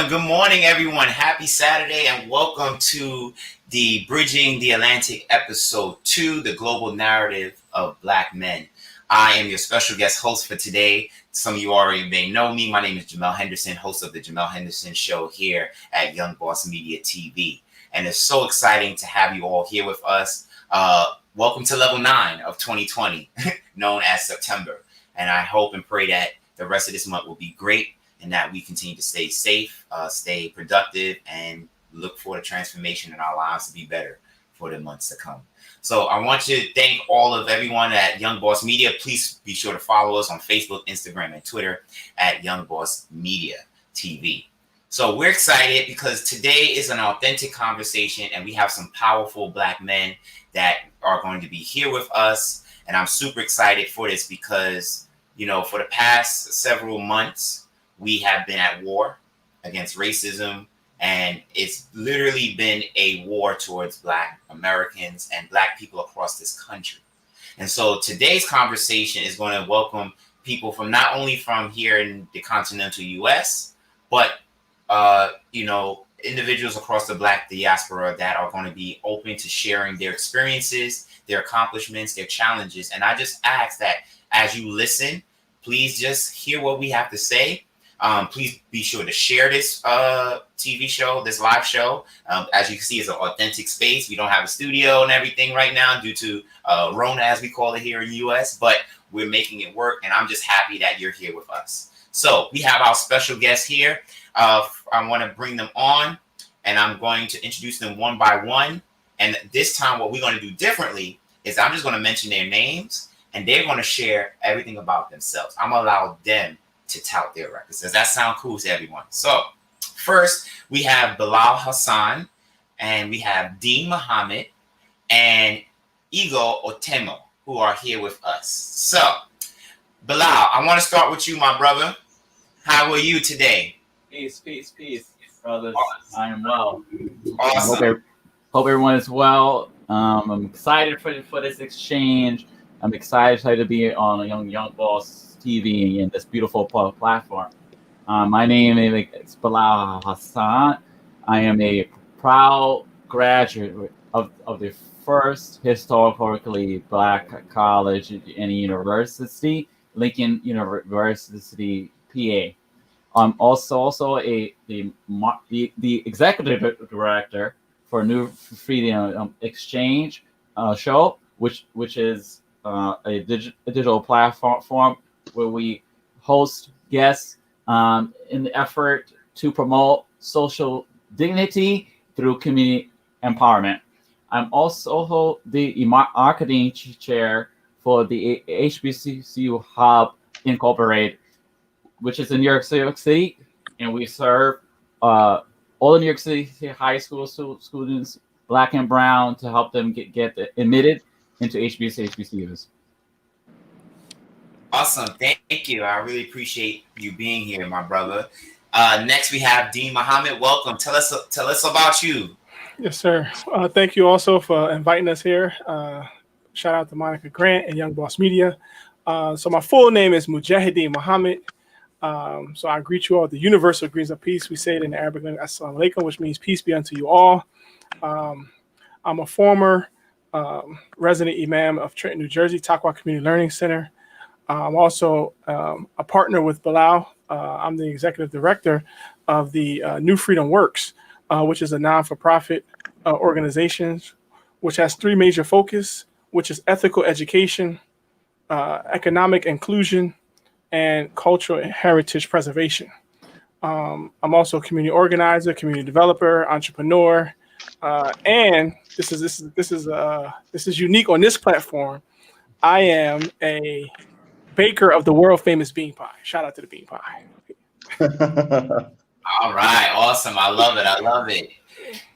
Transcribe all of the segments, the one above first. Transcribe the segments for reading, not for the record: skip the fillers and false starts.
Good morning, everyone. Happy Saturday and welcome to the Bridging the Atlantic episode 2, the global narrative of Black men. I am your special guest host for today. Some of you already may know me. My name is Jamell Henderson, host of the Jamell Henderson Show here at Young Boss Media TV. And it's so exciting to have you all here with us. Welcome to level 9 of 2020, known as September. And I hope and pray that the rest of this month will be great and that we continue to stay safe, stay productive, and look for the transformation in our lives to be better for the months to come. So I want to thank everyone at Young Boss Media. Please be sure to follow us on Facebook, Instagram, and Twitter at Young Boss Media TV. So we're excited because today is an authentic conversation and we have some powerful Black men that are going to be here with us. And I'm super excited for this because, you know, for the past several months, we have been at war against racism, and it's literally been a war towards Black Americans and Black people across this country. And so today's conversation is going to welcome people from not only from here in the continental US, but individuals across the Black diaspora that are going to be open to sharing their experiences, their accomplishments, their challenges. And I just ask that as you listen, please just hear what we have to say. Please be sure to share this TV show, this live show. As you can see, it's an authentic space. We don't have a studio and everything right now due to Rona, as we call it here in the US, but we're making it work. And I'm just happy that you're here with us. So we have our special guests here. I want to bring them on and I'm going to introduce them one by one. And this time, what we're going to do differently is I'm just going to mention their names and they're going to share everything about themselves. I'm going to allow them to tout their records. Does that sound cool to everyone? So first we have Bilal Hassan and we have Dean Muhammad and Igo Otemo who are here with us. So Bilal, I want to start with you, my brother. How are you today? Peace, brothers. Awesome. I am well. Awesome. Hope everyone is well. I'm excited for this exchange. I'm excited to be on Young Boss TV and this beautiful platform. My name is Bilal Hassan. I am a proud graduate of the first historically Black college and university, Lincoln University, PA. I'm also the executive director for New Freedom Exchange show, which is a digital platform where we host guests in the effort to promote social dignity through community empowerment. I'm also the marketing chair for the HBCU Hub Incorporated, which is in New York City, and we serve all the New York City high school students, Black and brown, to help them get admitted into HBCUs. Awesome. Thank you. I really appreciate you being here, my brother. Next, we have Dean Muhammad. Welcome. Tell us about you. Yes, sir. Thank you also for inviting us here. Shout out to Monica Grant and Young Boss Media. So my full name is Mujahideen Muhammad. So I greet you all with the universal greetings of peace. We say it in the Arabic language, Assalamu alaikum, which means peace be unto you all. I'm a former resident imam of Trenton, New Jersey, Taqwa Community Learning Center. I'm also a partner with Bilal. I'm the executive director of the New Freedom Works, which is a non-for-profit organization, which has 3 major focus, which is ethical education, economic inclusion, and cultural and heritage preservation. I'm also a community organizer, community developer, entrepreneur, and this is unique on this platform. I am a baker of the world famous bean pie. Shout out to the bean pie. All right, awesome. I love it.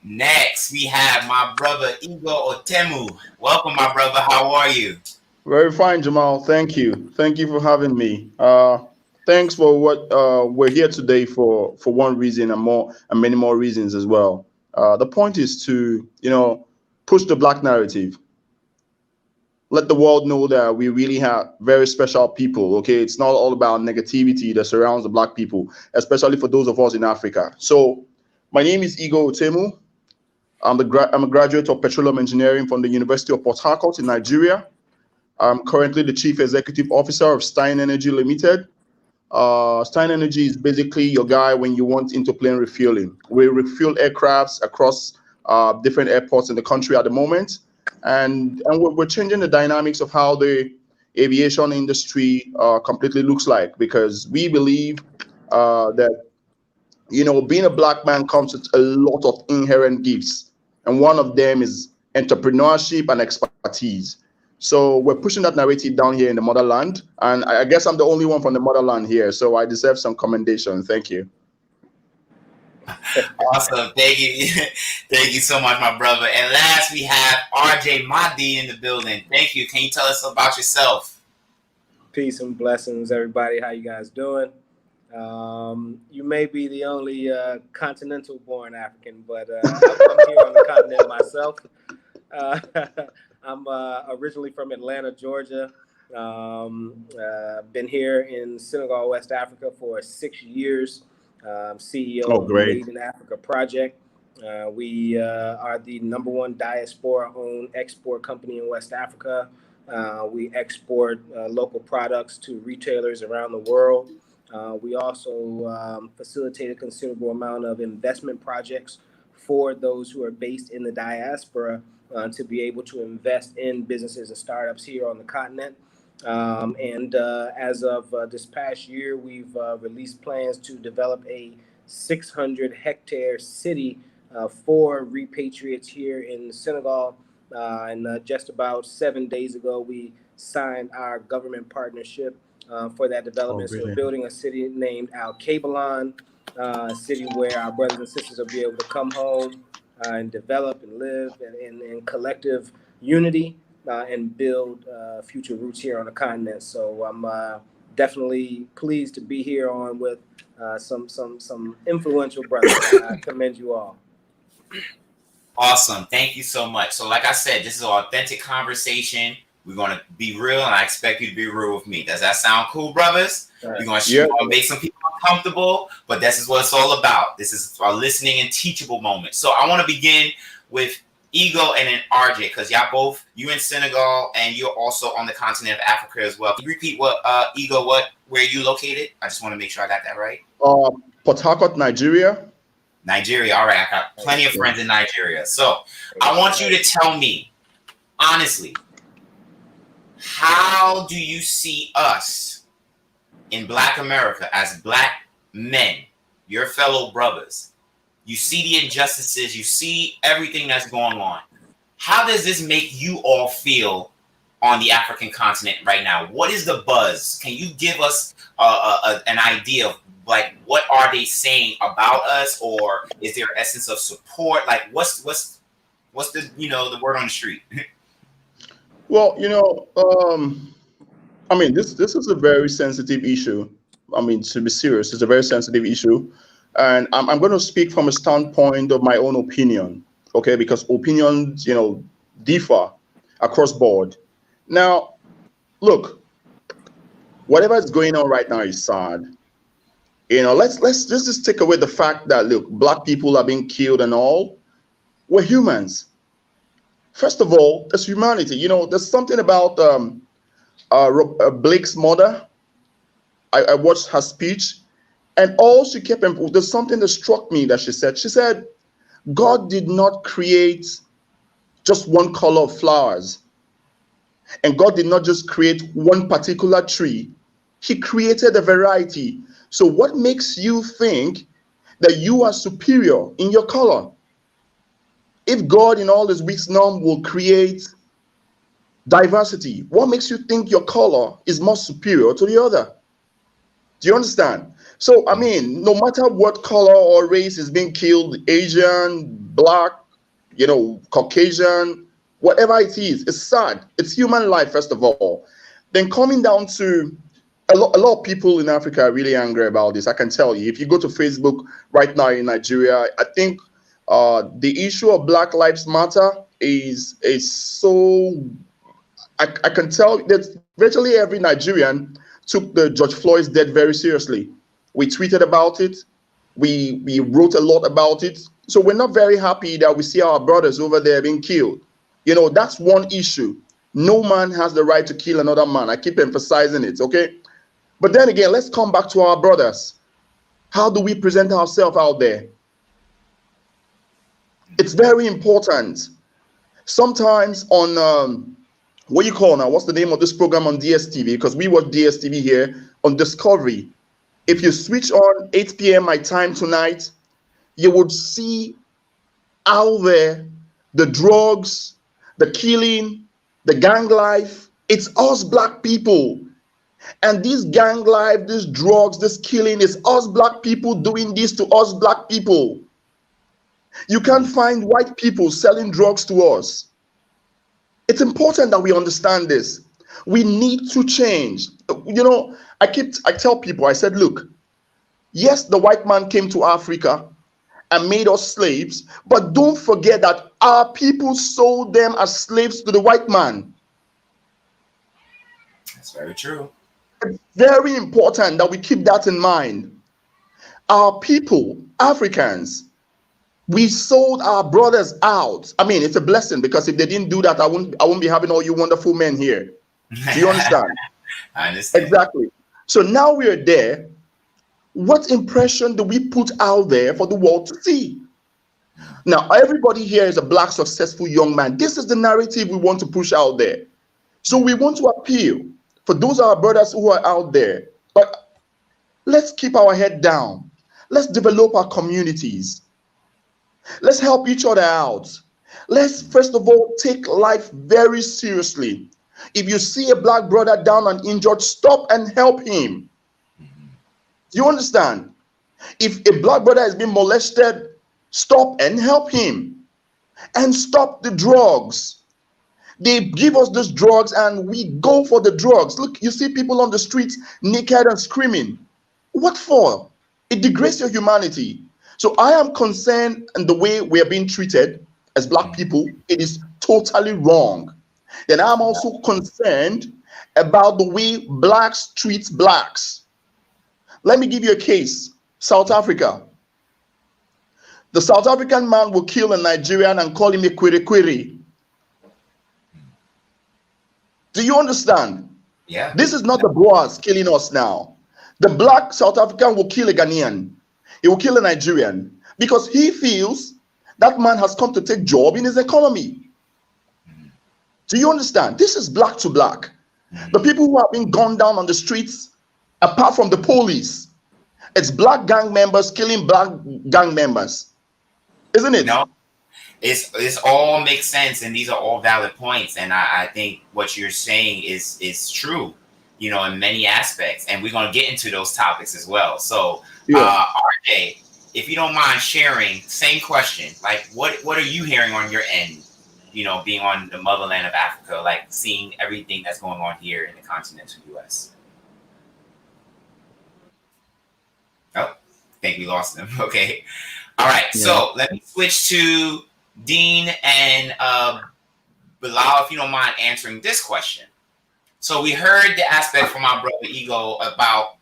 Next, we have my brother Igo Otemu. Welcome, my brother. How are you? Very fine, Jamell. Thank you. Thank you for having me. Thanks for what we're here today for one reason and many more reasons as well. The point is to, push the Black narrative. let the world know that we really have very special people. Okay, it's not all about negativity that surrounds the Black people, especially for those of us in Africa. So, my name is Igo Otemu. I'm a graduate of petroleum engineering from the University of Port Harcourt in Nigeria. I'm currently the Chief Executive Officer of Stein Energy Limited. Stein Energy is basically your guy when you want interplane refueling. We refuel aircrafts across different airports in the country at the moment, and we're changing the dynamics of how the aviation industry completely looks like, because we believe that being a Black man comes with a lot of inherent gifts, and one of them is entrepreneurship and expertise. So we're pushing that narrative down here in the motherland, and I guess I'm the only one from the motherland here, so I deserve some commendation. Thank you. Awesome. Thank you. Thank you so much, my brother. And last, we have RJ Mahdi in the building. Thank you. Can you tell us about yourself? Peace and blessings, everybody. How you guys doing? You may be the only continental-born African, but I'm here on the continent myself. I'm originally from Atlanta, Georgia. Been here in Senegal, West Africa for 6 years. CEO of the Made in Africa project. We are the #1 diaspora-owned export company in West Africa. We export local products to retailers around the world. We also facilitate a considerable amount of investment projects for those who are based in the diaspora to be able to invest in businesses and startups here on the continent. As of this past year, we've released plans to develop a 600-hectare city for repatriates here in Senegal. And just about 7 days ago, we signed our government partnership for that development. So we're building a city named Al Kabalan, a city where our brothers and sisters will be able to come home and develop and live in collective unity. And build future roots here on the continent. So I'm definitely pleased to be here on with some influential brothers. I commend you all. Awesome. Thank you so much. So like I said, this is an authentic conversation. We're going to be real, and I expect you to be real with me. Does that sound cool, brothers? Right. We're going to make some people uncomfortable, but this is what it's all about. This is our listening and teachable moment. So I want to begin with Ego and then RJ, because you in Senegal and you're also on the continent of Africa as well. Can you repeat what Ego, where you located? I just want to make sure I got that right. Port Harcourt, Nigeria. Nigeria. All right, I got plenty of friends in Nigeria. So I want you to tell me honestly, how do you see us in Black America as Black men, your fellow brothers? You see the injustices, you see everything that's going on. How does this make you all feel on the African continent right now? What is the buzz? Can you give us an idea of like what are they saying about us, or is there essence of support? Like what's the the word on the street? Well, I mean this is a very sensitive issue. I mean, to be serious, it's a very sensitive issue. And I'm going to speak from a standpoint of my own opinion, okay? Because opinions, differ across board. Now, look, whatever is going on right now is sad. Let's just take away the fact that, look, Black people are being killed and all. We're humans. First of all, there's humanity. There's something about Blake's mother. I watched her speech. And all she kept, there's something that struck me that she said. She said, God did not create just one color of flowers. And God did not just create one particular tree. He created a variety. So what makes you think that you are superior in your color? If God in all his wisdom will create diversity, what makes you think your color is more superior to the other? Do you understand? So, I mean, no matter what color or race is being killed, Asian, Black, Caucasian, whatever it is, it's sad. It's human life, first of all. Then coming down to a lot of people in Africa are really angry about this. I can tell you, if you go to Facebook right now in Nigeria, I think the issue of Black Lives Matter is so I can tell that virtually every Nigerian took the George Floyd's death very seriously. We tweeted about it. We wrote a lot about it. So we're not very happy that we see our brothers over there being killed. You know, that's one issue. No man has the right to kill another man. I keep emphasizing it, okay? But then again, let's come back to our brothers. How do we present ourselves out there? It's very important. Sometimes on what you call now, what's the name of this program on DSTV? Because we watch DSTV here on Discovery. If you switch on 8 p.m. my time tonight, you would see out there the drugs, the killing, the gang life. It's us black people. And this gang life, this drugs, this killing is us black people doing this to us black people. You can't find white people selling drugs to us. It's important that we understand this. We need to change. You know, I tell people, I said, look, yes, the white man came to Africa and made us slaves, but don't forget that our people sold them as slaves to the white man. That's very true. It's very important that we keep that in mind. Our people, Africans, we sold our brothers out. I mean, it's a blessing, because if they didn't do that, I wouldn't be having all you wonderful men here. Do you understand? I understand. Exactly. So now we are there. What impression do we put out there for the world to see? Now, everybody here is a black, successful young man. This is the narrative we want to push out there. So we want to appeal for those our brothers who are out there. But let's keep our head down. Let's develop our communities. Let's help each other out. Let's first of all take life very seriously. If you see a black brother down and injured, stop and help him. Do you understand? If a black brother has been molested, stop and help him. And stop the drugs. They give us these drugs and we go for the drugs. Look, you see people on the streets naked and screaming. What for? It degrades your humanity. So I am concerned in the way we are being treated as black people. It is totally wrong. Then I'm also concerned about the way blacks treat blacks. Let me give you a case. South Africa. The South African man will kill a Nigerian and call him a kwiri. Do you understand? Yeah. This is not the Boers killing us now. The black South African will kill a Ghanaian. He will kill a Nigerian because he feels that man has come to take job in his economy. Do you understand? This is black to black. The people who have been gunned down on the streets, apart from the police, it's black gang members killing black gang members. Isn't it? No, it's all makes sense, and these are all valid points. And I think what you're saying is true, you know, in many aspects. And we're going to get into those topics as well. So, yeah. RJ, if you don't mind sharing, same question. Like, what are you hearing on your end, you know, being on the motherland of Africa, like seeing everything that's going on here in the continental U.S.? Oh, I think we lost them. Okay. All right. Yeah. So let me switch to Dean and Bilal, if you don't mind answering this question. So we heard the aspect from our brother Ego about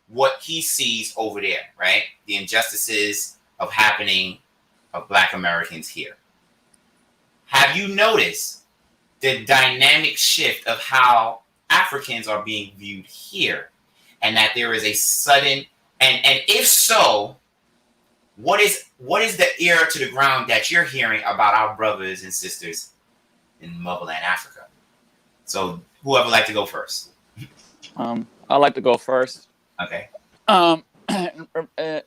what he sees over there, right? The injustices of happening of Black Americans here. Have you noticed the dynamic shift of how Africans are being viewed here, and that there is a sudden, and if so, what is the ear to the ground that you're hearing about our brothers and sisters in motherland Africa? So whoever would like to go first. I'd like to go first. Okay.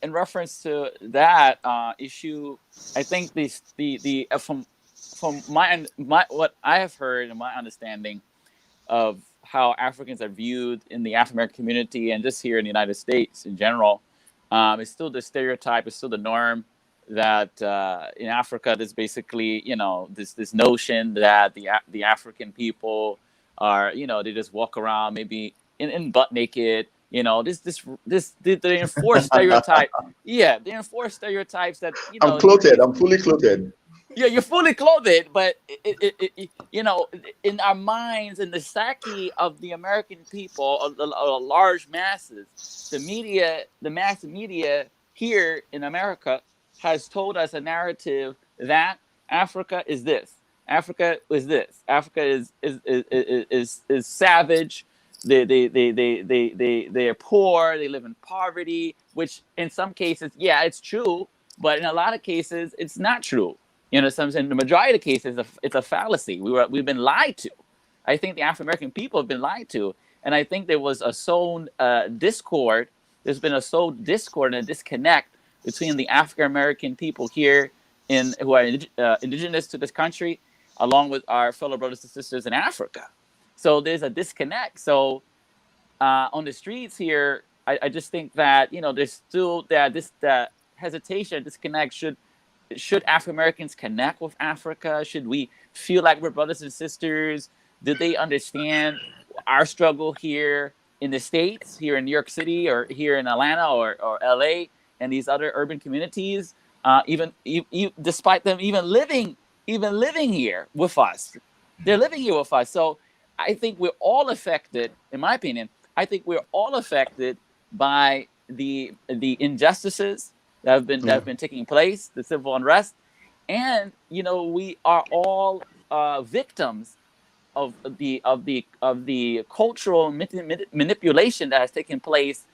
In reference to that issue, I think the from my what I have heard and my understanding of how Africans are viewed in the African American community and just here in the United States in general, it's still the stereotype, it's still the norm that in Africa there's basically, you know, this notion that the African people are, you know, they just walk around maybe in butt naked. You know, they enforce stereotype. Yeah, they enforce stereotypes that, you know. I'm clothed. I'm fully clothed. Yeah, you're fully clothed, but you know, in our minds, in the psyche of the American people, of the large masses, the mass media here in America has told us a narrative that Africa is this, Africa is this, Africa is savage. They're poor. They live in poverty, which in some cases, yeah, it's true, but in a lot of cases, it's not true. You know, in the majority of the cases, it's a fallacy. We've been lied to. I think the African American people have been lied to, and I think there was a sown discord. There's been a sown discord and a disconnect between the African American people here who are indigenous to this country, along with our fellow brothers and sisters in Africa. So there's a disconnect. So on the streets here, I just think that, you know, there's still that hesitation, disconnect. Should African Americans connect with Africa? Should we feel like we're brothers and sisters? Did they understand our struggle here in the States, here in New York City, or here in Atlanta or LA and these other urban communities? Despite them even living here with us, they're living here with us. So I think we're all affected. In my opinion, I think we're all affected by the injustices that have been taking place, the civil unrest, and you know, we are all victims of the cultural manipulation that has taken place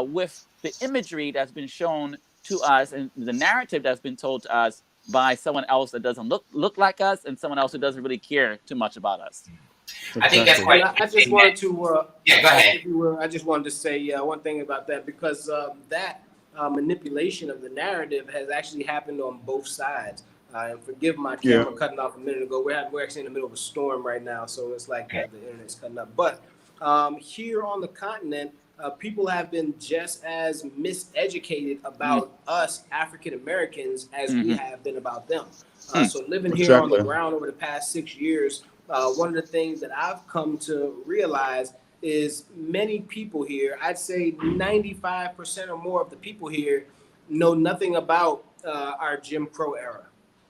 with the imagery that's been shown to us and the narrative that's been told to us by someone else that doesn't look like us, and someone else who doesn't really care too much about us. I think that's quite. I just wanted to. Yeah, go ahead. I just wanted to say one thing about that, because that manipulation of the narrative has actually happened on both sides. And forgive my camera cutting off a minute ago. We're actually in the middle of a storm right now, so it's like the internet's cutting up. But here on the continent, people have been just as miseducated about us African Americans as we have been about them. So living here on the ground over the past 6 years, one of the things that I've come to realize is many people here, I'd say 95% or more of the people here, know nothing about our Jim Crow era.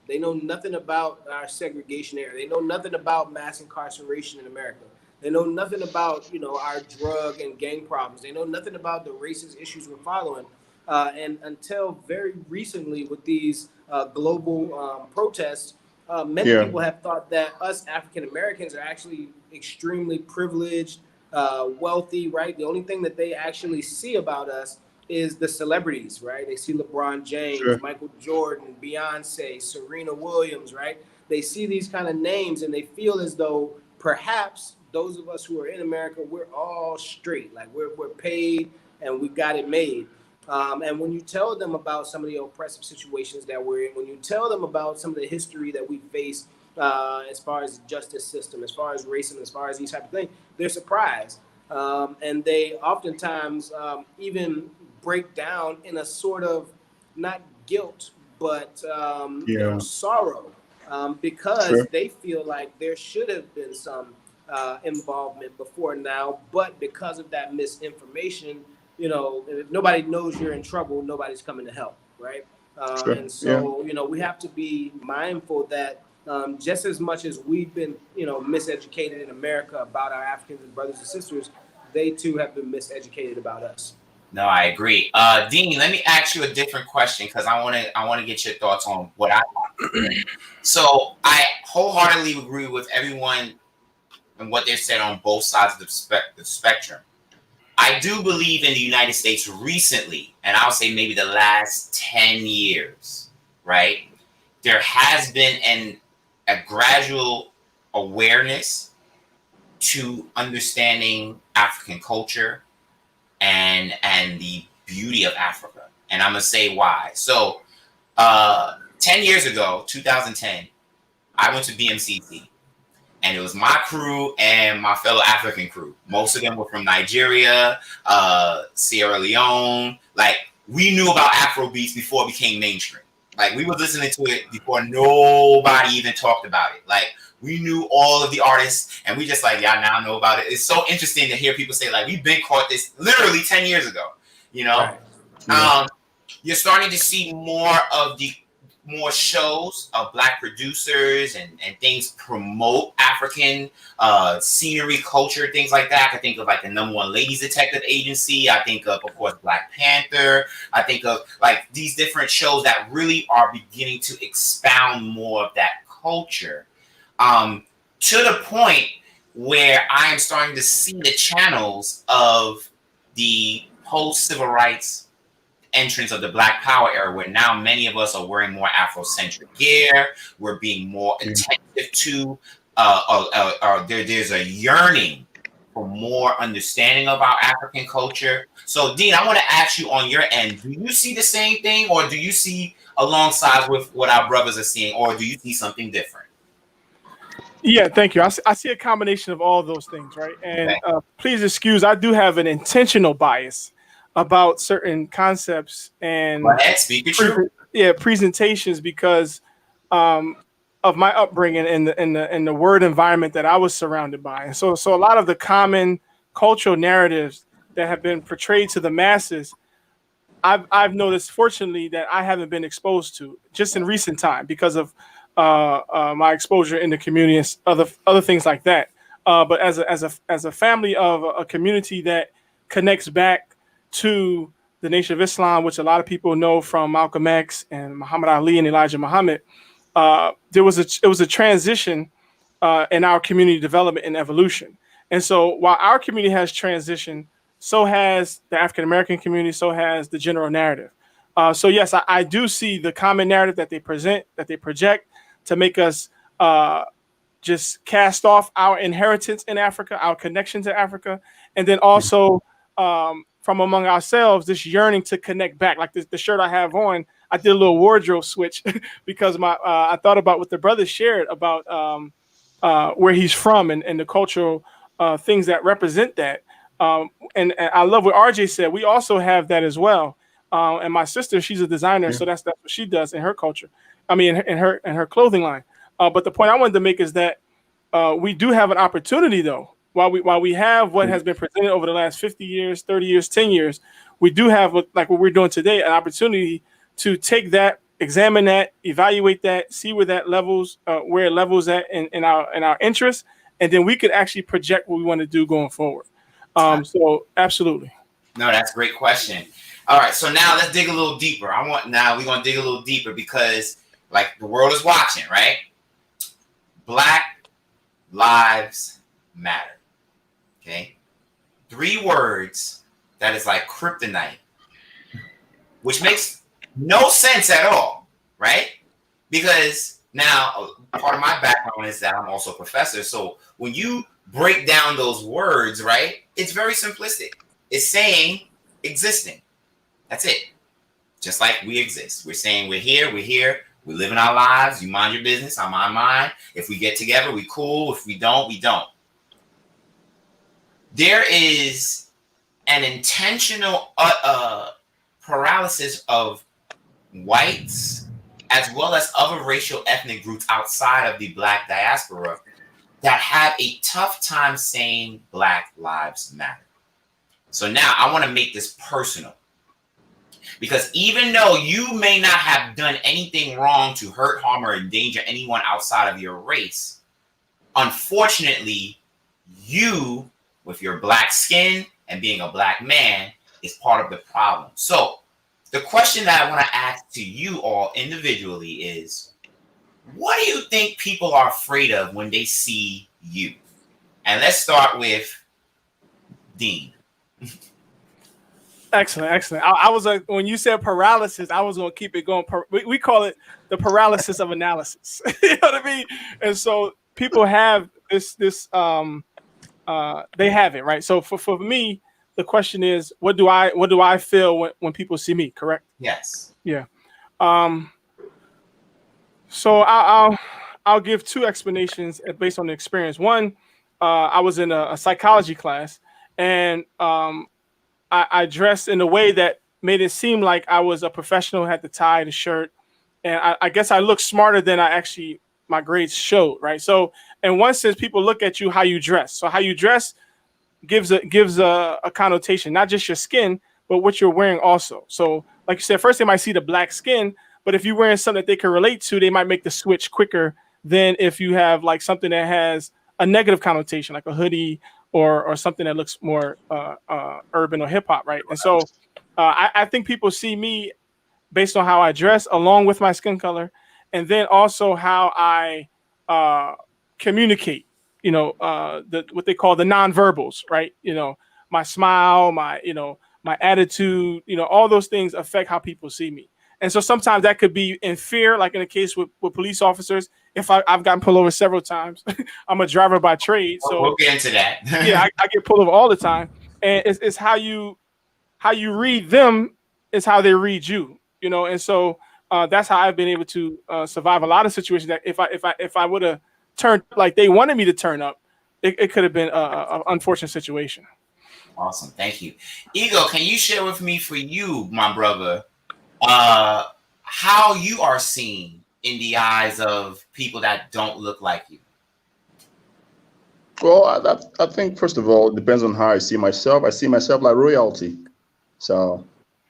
They know nothing about our segregation era. They know nothing about mass incarceration in America. They know nothing about, you know, our drug and gang problems. They know nothing about the racist issues we're following. And until very recently with these global protests, many people have thought that us African Americans are actually extremely privileged, wealthy, right? The only thing that they actually see about us is the celebrities, right? They see LeBron James, Michael Jordan, Beyonce, Serena Williams, right? They see these kind of names and they feel as though perhaps those of us who are in America, we're all straight, like we're paid and we got it made. And when you tell them about some of the oppressive situations that we're in, when you tell them about some of the history that we face as far as the justice system, as far as racism, as far as these type of things, they're surprised. And they oftentimes even break down in a sort of not guilt, but you know, sorrow, because they feel like there should have been some involvement before now, but because of that misinformation, you know, if nobody knows you're in trouble, nobody's coming to help, right? And so, you know, we have to be mindful that just as much as we've been, you know, miseducated in America about our Africans and brothers and sisters, they too have been miseducated about us. No, I agree. Dean, let me ask you a different question because I want to get your thoughts on what I want. So I wholeheartedly agree with everyone and what they've said on both sides of the spectrum. I do believe in the United States recently, and I'll say maybe the last 10 years, right? There has been a gradual awareness to understanding African culture and the beauty of Africa. And I'm going to say why. So 10 years ago, 2010, I went to BMCC. And it was my crew and my fellow African crew. Most of them were from Nigeria, Sierra Leone. Like, we knew about Afro beats before it became mainstream. Like, we were listening to it before nobody even talked about it. Like, we knew all of the artists, and we just like, y'all now know about it. It's so interesting to hear people say, like, we've been caught this literally 10 years ago, you know? Right. You're starting to see more of more shows of Black producers and things promote African scenery, culture, things like that. I think of like the #1 Ladies Detective Agency. I think of course, Black Panther. I think of like these different shows that really are beginning to expound more of that culture, to the point where I am starting to see the channels of the post-civil rights entrance of the Black Power era, where now many of us are wearing more Afrocentric gear. We're being more attentive to. There's a yearning for more understanding of our African culture. So, Dean, I want to ask you on your end: do you see the same thing, or do you see alongside with what our brothers are seeing, or do you see something different? Yeah, thank you. I see a combination of all those things, right? And please excuse, I do have an intentional bias about certain concepts and Go ahead, speak your truth. presentations because of my upbringing and the word environment that I was surrounded by. And so a lot of the common cultural narratives that have been portrayed to the masses, I've noticed, fortunately, that I haven't been exposed to just in recent time because of my exposure in the community and other things like that. But as a family of a community that connects back to the Nation of Islam, which a lot of people know from Malcolm X and Muhammad Ali and Elijah Muhammad, it was a transition in our community development and evolution. And so while our community has transitioned, so has the African American community, so has the general narrative. So yes, I do see the common narrative that they present, that they project to make us just cast off our inheritance in Africa, our connection to Africa, and then also from among ourselves, this yearning to connect back. Like the shirt I have on, I did a little wardrobe switch because I thought about what the brother shared about where he's from and the cultural things that represent that. And I love what RJ said. We also have that as well. And my sister, she's a designer, so that's what she does in her culture. I mean, in her clothing line. But the point I wanted to make is that we do have an opportunity, though. While we have what has been presented over the last 50 years, 30 years, 10 years, we do have, like what we're doing today, an opportunity to take that, examine that, evaluate that, see where it levels at in our interests, and then we could actually project what we want to do going forward. So absolutely. No, that's a great question. All right, so now let's dig a little deeper. We're gonna dig a little deeper because like the world is watching, right? Black Lives Matter. Okay, 3 words that is like kryptonite, which makes no sense at all, right? Because now part of my background is that I'm also a professor. So when you break down those words, right, it's very simplistic. It's saying existing. That's it. Just like we exist. We're saying we're here, we're living our lives. You mind your business, I mind mine. If we get together, we cool. If we don't, we don't. There is an intentional paralysis of whites as well as other racial ethnic groups outside of the Black diaspora that have a tough time saying Black Lives Matter. So now I want to make this personal. Because even though you may not have done anything wrong to hurt, harm, or endanger anyone outside of your race, unfortunately, you, with your Black skin and being a Black man, is part of the problem. So the question that I want to ask to you all individually is, what do you think people are afraid of when they see you? And let's start with Dean. Excellent. I was when you said paralysis, I was going to keep it going. We call it the paralysis of analysis. You know what I mean? And so people have this they have it, right? So for me, the question is, what do I feel when people see me? Correct? Yes. Yeah. So I'll give 2 explanations based on the experience. One, I was in a psychology class, and I dressed in a way that made it seem like I was a professional, had the tie, the shirt, and I guess I looked smarter than my grades showed, right? So in one sense, people look at you how you dress. So how you dress gives a connotation, not just your skin, but what you're wearing also. So like you said, first they might see the Black skin, But if you're wearing something that they can relate to, they might make the switch quicker than if you have like something that has a negative connotation, like a hoodie or something that looks more urban or hip hop, right? And so I think people see me based on how I dress, along with my skin color, and then also how I communicate. What they call the nonverbals, right? My smile, my attitude, all those things affect how people see me. And so sometimes that could be in fear, like in the case with police officers. If I've gotten pulled over several times, I'm a driver by trade, so We'll get into that. yeah, I get pulled over all the time, and it's how you read them is how they read you, and so that's how I've been able to survive a lot of situations that if I would have turned like they wanted me to turn up, it could have been a unfortunate situation. Awesome, thank you. Ego, can you share with me, for you, my brother, how you are seen in the eyes of people that don't look like you? Well, I think first of all, it depends on how I see myself. I see myself like royalty. So,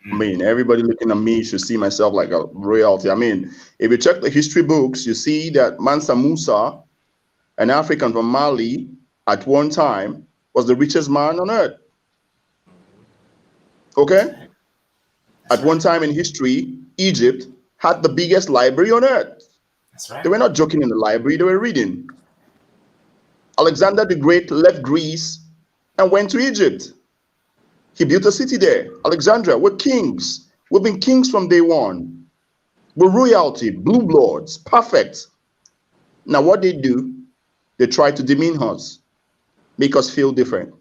I mean, everybody looking at me should see myself like a royalty. I mean, if you check the history books, you see that Mansa Musa, an African from Mali, at one time was the richest man on earth. Okay? At one time in history, Egypt had the biggest library on earth. That's right. They were not joking in the library, they were reading. Alexander the Great left Greece and went to Egypt. He built a city there, Alexandria. We're kings. We've been kings from day one. We're royalty, blue bloods, perfect. Now what they do, they try to demean us, make us feel different.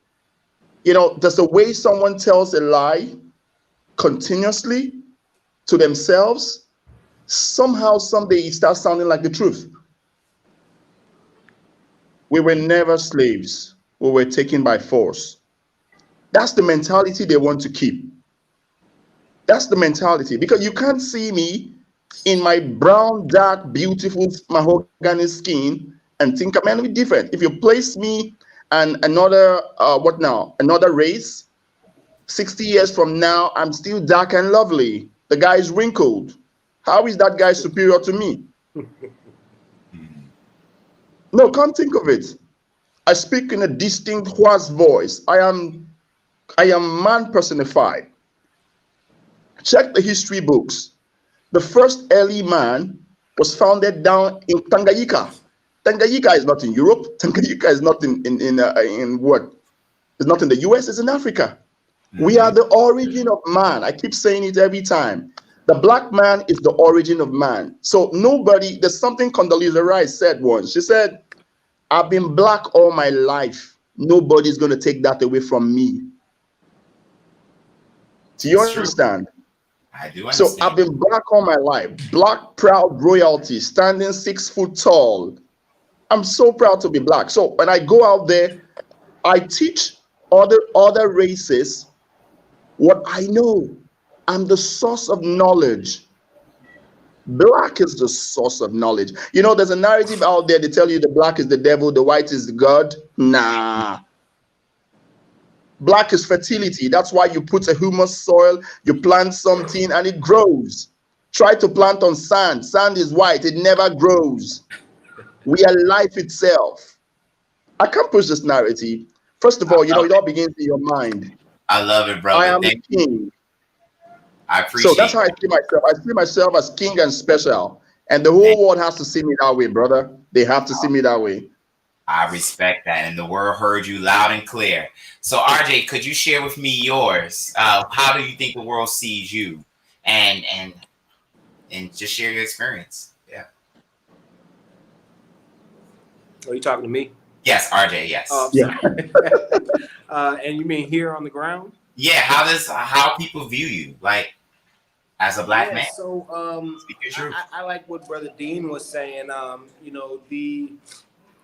There's a way someone tells a lie continuously to themselves, somehow, someday it starts sounding like the truth. We were never slaves. We were taken by force. That's the mentality they want to keep. That's the mentality, because you can't see me in my brown, dark, beautiful mahogany skin and think I'm any different. If you place me and another race, 60 years from now, I'm still dark and lovely. The guy is wrinkled. How is that guy superior to me? No, can't think of it. I speak in a distinct, hoarse voice. I am man personified. Check the history books. The first early man was founded down in Tanganyika. Tanganyika is not in Europe. Tanganyika is not in what? It's not in the US. It's in Africa. We are the origin of man. I keep saying it every time. The black man is the origin of man. So there's something Condoleezza Rice said once. She said, I've been black all my life. Nobody's going to take that away from me. Do you understand? I do understand. So I've been black all my life. Black, proud royalty, standing 6 foot tall. I'm so proud to be black. So when I go out there, I teach other races what I know. I'm the source of knowledge. Black is the source of knowledge. There's a narrative out there. They tell you the black is the devil, the white is the God. Nah. Black is fertility. That's why you put a humus soil, you plant something and it grows. Try to plant on sand. Sand is white. It never grows. We are life itself. I can't push this narrative. First of all, it all begins in your mind. I love it, brother. I am a king. I appreciate it. So that's how I see myself. I see myself as king and special. And the whole world has to see me that way, brother. They have to see me that way. I respect that. And the world heard you loud and clear. So, RJ, could you share with me yours? How do you think the world sees you? And just share your experience. Yeah. Are you talking to me? Yes, RJ, yes. Yeah. And you mean here on the ground? Yeah, how people view you, like, as a black man? So I like what Brother Dean was saying.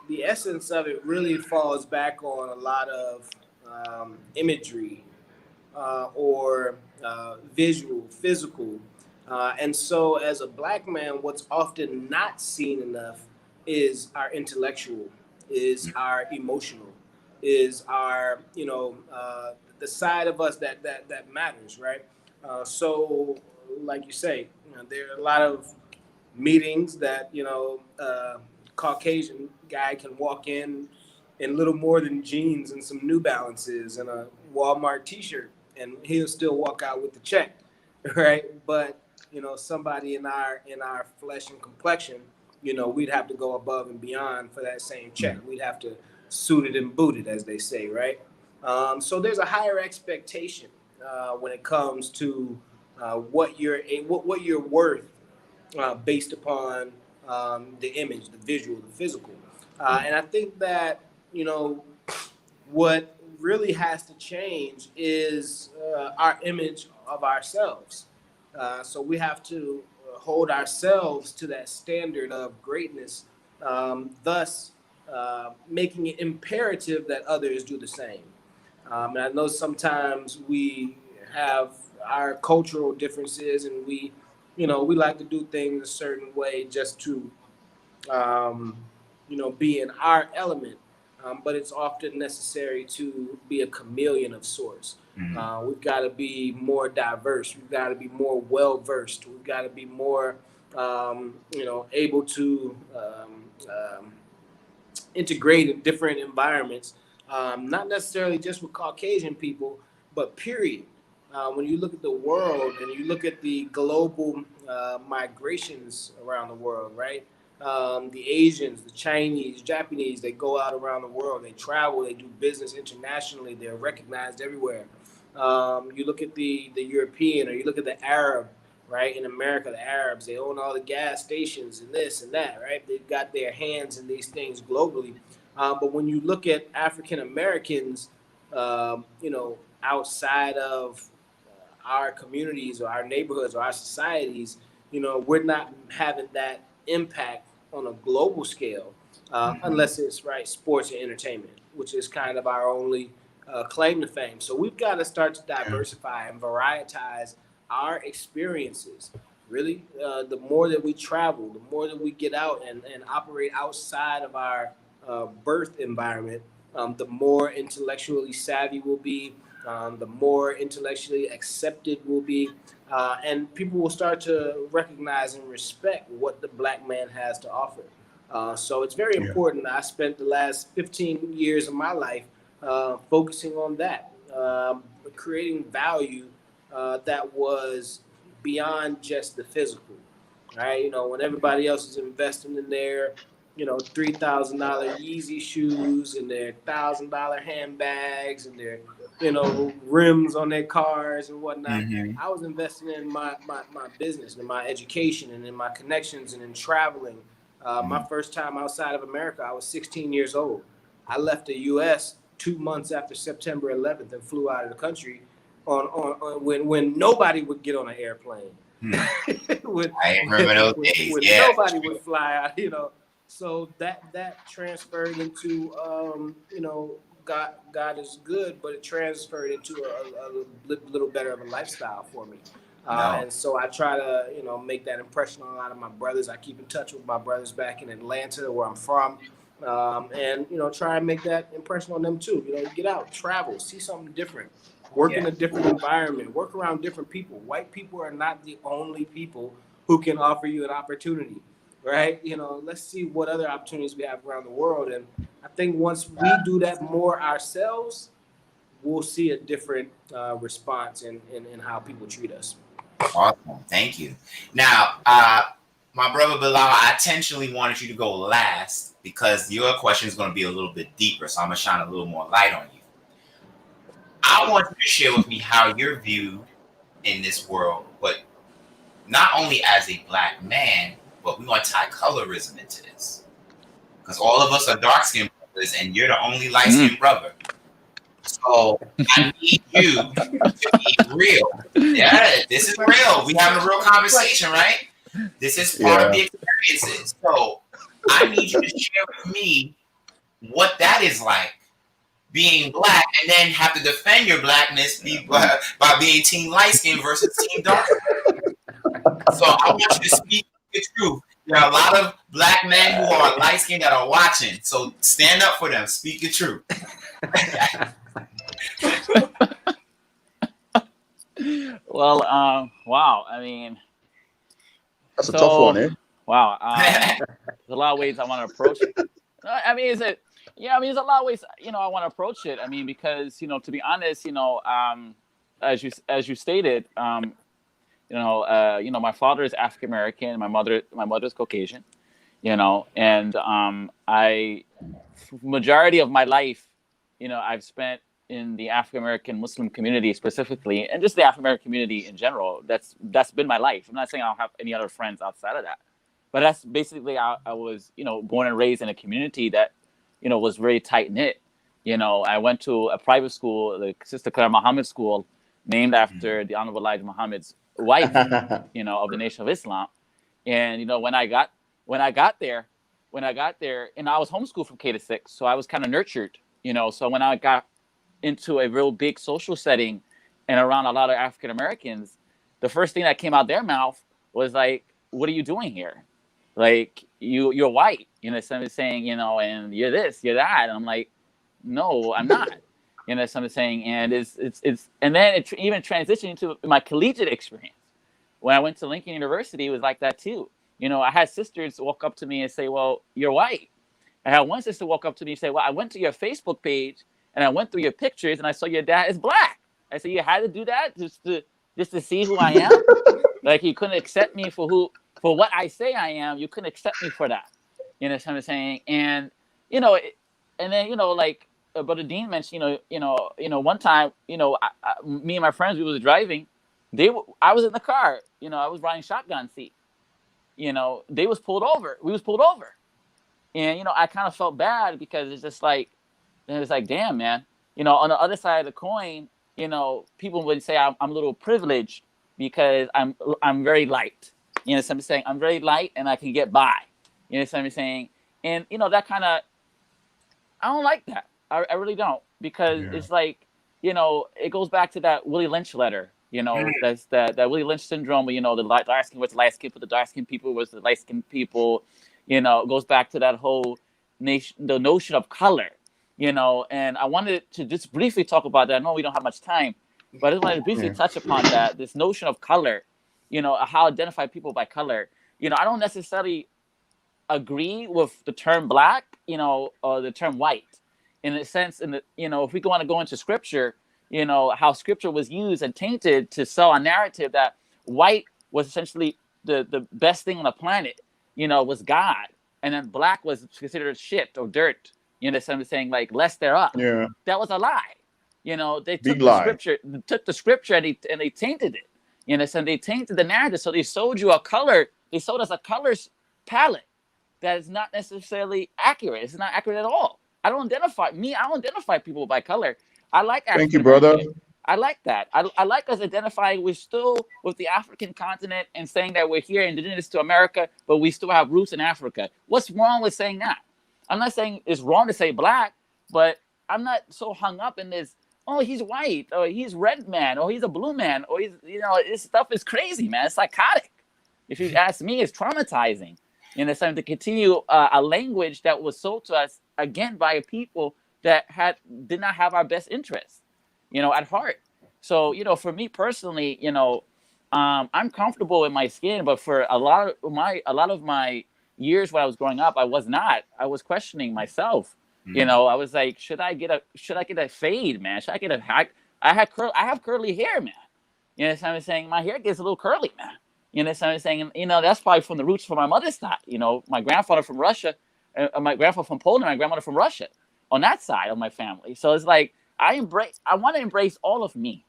The essence of it really falls back on a lot of imagery or visual, physical. And so as a black man, what's often not seen enough is our intellectual, is our emotional, is our, the side of us that matters, right? So like you say, there are a lot of meetings that Caucasian guy can walk in little more than jeans and some New Balances and a Walmart T-shirt, and he'll still walk out with the check, right? But somebody in our flesh and complexion, we'd have to go above and beyond for that same check. We'd have to suit it and boot it, as they say, right? So there's a higher expectation when it comes to what you're worth based upon the image, the visual, the physical. And I think that, what really has to change is our image of ourselves. So we have to hold ourselves to that standard of greatness, thus making it imperative that others do the same. And I know sometimes we have our cultural differences, and we like to do things a certain way just to, be in our element. But it's often necessary to be a chameleon of sorts. We've got to be more diverse. We've got to be more well-versed. We've got to be more, able to integrate in different environments, not necessarily just with Caucasian people, but period. When you look at the world and you look at the global migrations around the world, right? The Asians, the Chinese, Japanese, they go out around the world, they travel, they do business internationally, they're recognized everywhere. You look at the European, or you look at the Arab, right? In America, the Arabs, they own all the gas stations and this and that, right? They've got their hands in these things globally. But when you look at African Americans, outside of our communities or our neighborhoods or our societies, we're not having that impact on a global scale, unless it's sports and entertainment, which is kind of our only claim to fame. So we've got to start to diversify and varietize our experiences. Really, the more that we travel, the more that we get out and operate outside of our birth environment, the more intellectually savvy we'll be, the more intellectually accepted we'll be, and people will start to recognize and respect what the Black man has to offer. So it's very important. I spent the last 15 years of my life focusing on that, creating value that was beyond just the physical, right? When everybody else is investing in their, $3,000 Yeezy shoes and their $1,000 handbags and their, rims on their cars and whatnot. I was investing in my business and my education and in my connections and in traveling. My first time outside of America, I was 16 years old. I left the U.S. 2 months after September 11th and flew out of the country when nobody would get on an airplane. I remember those days. When nobody would fly out, So that transferred into, God is good, but it transferred into a little better of a lifestyle for me. And so I try to, make that impression on a lot of my brothers. I keep in touch with my brothers back in Atlanta, where I'm from, and, try and make that impression on them too. Get out, travel, see something different, work in a different environment, work around different people. White people are not the only people who can offer you an opportunity. Right? Let's see what other opportunities we have around the world. And I think once we do that more ourselves, we'll see a different response in how people treat us. Awesome. Thank you. Now, my brother Bilal, I intentionally wanted you to go last because your question is going to be a little bit deeper. So I'm going to shine a little more light on you. I want you to share with me how you're viewed in this world, but not only as a Black man, but we're going to tie colorism into this. Because all of us are dark-skinned brothers, and you're the only light-skinned brother. So I need you to be real. Yeah, this is real. We having a real conversation, right? This is part of the experiences. So I need you to share with me what that is like, being Black, and then have to defend your Blackness by being team light-skinned versus team dark. So I want you to speak the truth. There are a lot of Black men who are light-skinned that are watching. So stand up for them. Speak the truth. Well, wow. I mean, That's a so tough one, eh? wow. There's a lot of ways I want to approach it. I mean, is it? Yeah, I mean, there's a lot of ways I want to approach it. I mean, because to be honest, as you stated, my father is African American, my mother's Caucasian, and I majority of my life, I've spent in the African American Muslim community specifically, and just the African American community in general. That's been my life. I'm not saying I don't have any other friends outside of that, but that's basically I was born and raised in a community that was very tight knit. I went to a private school, the Sister Clara Muhammad School, named after the Honorable Elijah Muhammad's wife, of the Nation of Islam. And when I got there, and I was homeschooled from K to 6, so I was kind of nurtured, So when I got into a real big social setting and around a lot of African Americans, the first thing that came out their mouth was like, "What are you doing here? Like you're white," somebody saying, and you're this, you're that, and I'm like, "No, I'm not." Somebody saying, and it's and then it even transitioned into my collegiate experience. When I went to Lincoln University, it was like that too. I had sisters walk up to me and say, "Well, you're white." I had one sister walk up to me and say, "Well, I went to your Facebook page and I went through your pictures and I saw your dad is black." I said, "You had to do that just to see who I am? Like you couldn't accept me for what I say I am. You couldn't accept me for that." What I'm saying? And and then like Brother Dean mentioned, one time, me and my friends, we was driving. I was in the car. I was riding shotgun seat. They was pulled over. We was pulled over, and I kind of felt bad because it's just like, damn, man. On the other side of the coin, people would say I'm a little privileged because I'm very light. So I'm saying I'm very light and I can get by. So I'm saying, and that kind of, I don't like that. I really don't, because it's like, it goes back to that Willie Lynch letter. That's that Willie Lynch syndrome. The dark skin was the light skin, but the dark skin people was the light skin people. It goes back to that whole the notion of color. And I wanted to just briefly talk about that. I know we don't have much time, but I just wanted to briefly touch upon that. This notion of color. How identify people by color. I don't necessarily agree with the term black, or the term white, in a sense. If we want to go into scripture, how scripture was used and tainted to sell a narrative that white was essentially the best thing on the planet, was God, and then black was considered shit or dirt. So I'm saying, like, less thereof. Yeah, that was a lie. They took big lie. the scripture and they tainted it. So they tainted the narrative. So they sold you a color. They sold us a colors palette that is not necessarily accurate. It's not accurate at all. I don't identify people by color. I like African. Thank you, brother. I like that. I like us identifying we're still with the African continent and saying that we're here indigenous to America, but we still have roots in Africa. What's wrong with saying that? I'm not saying it's wrong to say black, but I'm not so hung up in this, oh, he's white, or he's red man, or he's a blue man, or he's, this stuff is crazy, man. It's psychotic. If you ask me, it's traumatizing. It's time to continue a language that was sold to us, again, by a people that did not have our best interests, at heart. So, for me personally, I'm comfortable in my skin, but for a lot of my years when I was growing up, I was not. I was questioning myself. I was like, should I get a fade, man? Should I get a hack? I have curly hair, man. So I'm saying my hair gets a little curly, man. So I'm saying, that's probably from the roots from my mother's side. My grandfather from Russia, my grandfather from Poland, my grandmother from Russia, on that side of my family. So it's like I want to embrace all of me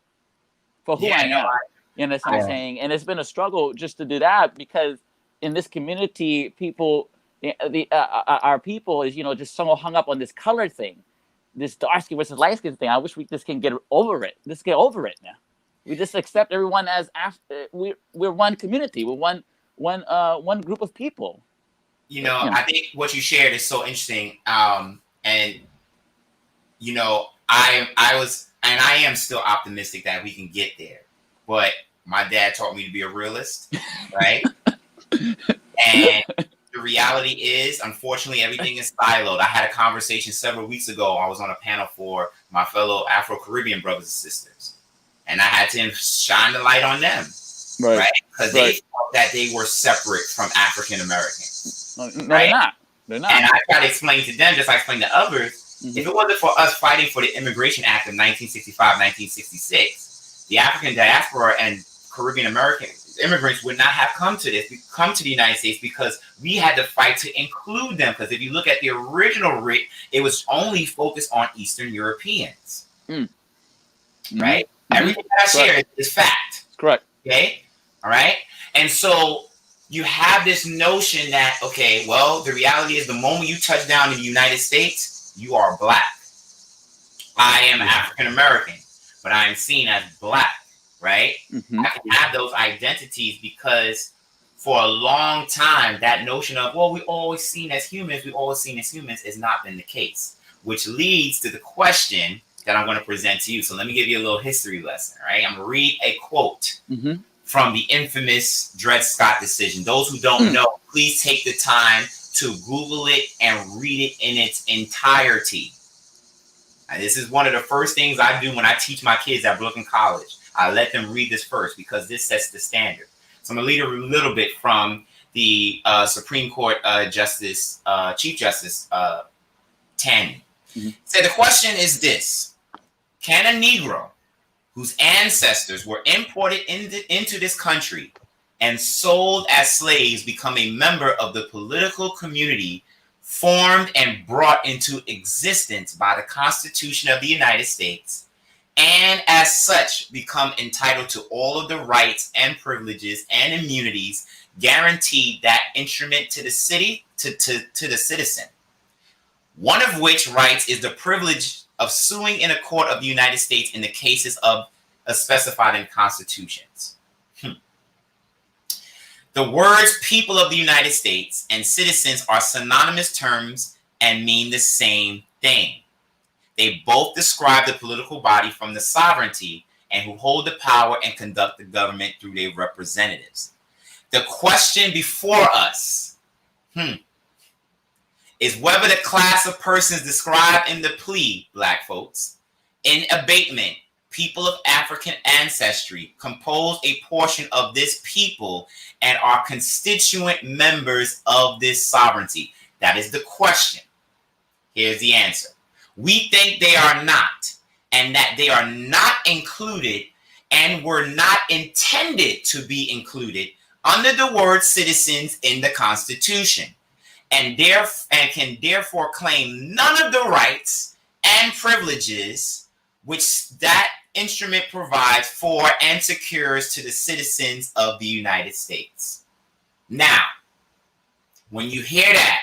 for who I am. So I'm saying, and it's been a struggle just to do that, because in this community, people, our people is, just so hung up on this color thing, this dark skin versus light skin thing. I wish we just can get over it. Let's get over it now. We just accept everyone as we're one community. We're one group of people. I think what you shared is so interesting. And I am still optimistic that we can get there. But my dad taught me to be a realist, right? And the reality is, unfortunately, everything is siloed. I had a conversation several weeks ago. I was on a panel for my fellow Afro-Caribbean brothers and sisters. and I had to shine the light on them, right? Because they thought that they were separate from African Americans. No, right? they're not. They're not. And I try to explain to them, just like I explained to others, if it wasn't for us fighting for the Immigration Act of 1965, 1966, the African diaspora and Caribbean American immigrants would not have come to the United States, because we had to fight to include them. Because if you look at the original writ, it was only focused on Eastern Europeans, right? Everything that I share is fact. Correct. Okay, all right. And so you have this notion that, okay, well, the reality is the moment you touch down in the United States, you are black. I am African American, but I am seen as black. Right? I can have those identities because for a long time, that notion of, well, we always seen as humans has not been the case, which leads to the question that I'm going to present to you. So let me give you a little history lesson, right? I'm going to read a quote from the infamous Dred Scott decision. Those who don't know, please take the time to Google it and read it in its entirety. And this is one of the first things I do when I teach my kids at Brooklyn College. I let them read this first because this sets the standard. So I'm going to read a little bit from the Supreme Court Chief Justice Taney. So the question is this: can a Negro whose ancestors were imported into this country and sold as slaves become a member of the political community formed and brought into existence by the Constitution of the United States, and as such become entitled to all of the rights and privileges and immunities guaranteed that instrument to the citizen, one of which rights is the privilege of suing in a court of the United States in the cases of specified in constitutions. The words people of the United States and citizens are synonymous terms and mean the same thing. They both describe the political body from the sovereignty and who hold the power and conduct the government through their representatives. The question before us is whether the class of persons described in the plea, black folks, in abatement, people of African ancestry, compose a portion of this people and are constituent members of this sovereignty. That is the question. Here's the answer. We think they are not, and that they are not included and were not intended to be included under the word citizens in the Constitution, and can therefore claim none of the rights and privileges which that instrument provides for and secures to the citizens of the United States. Now, when you hear that,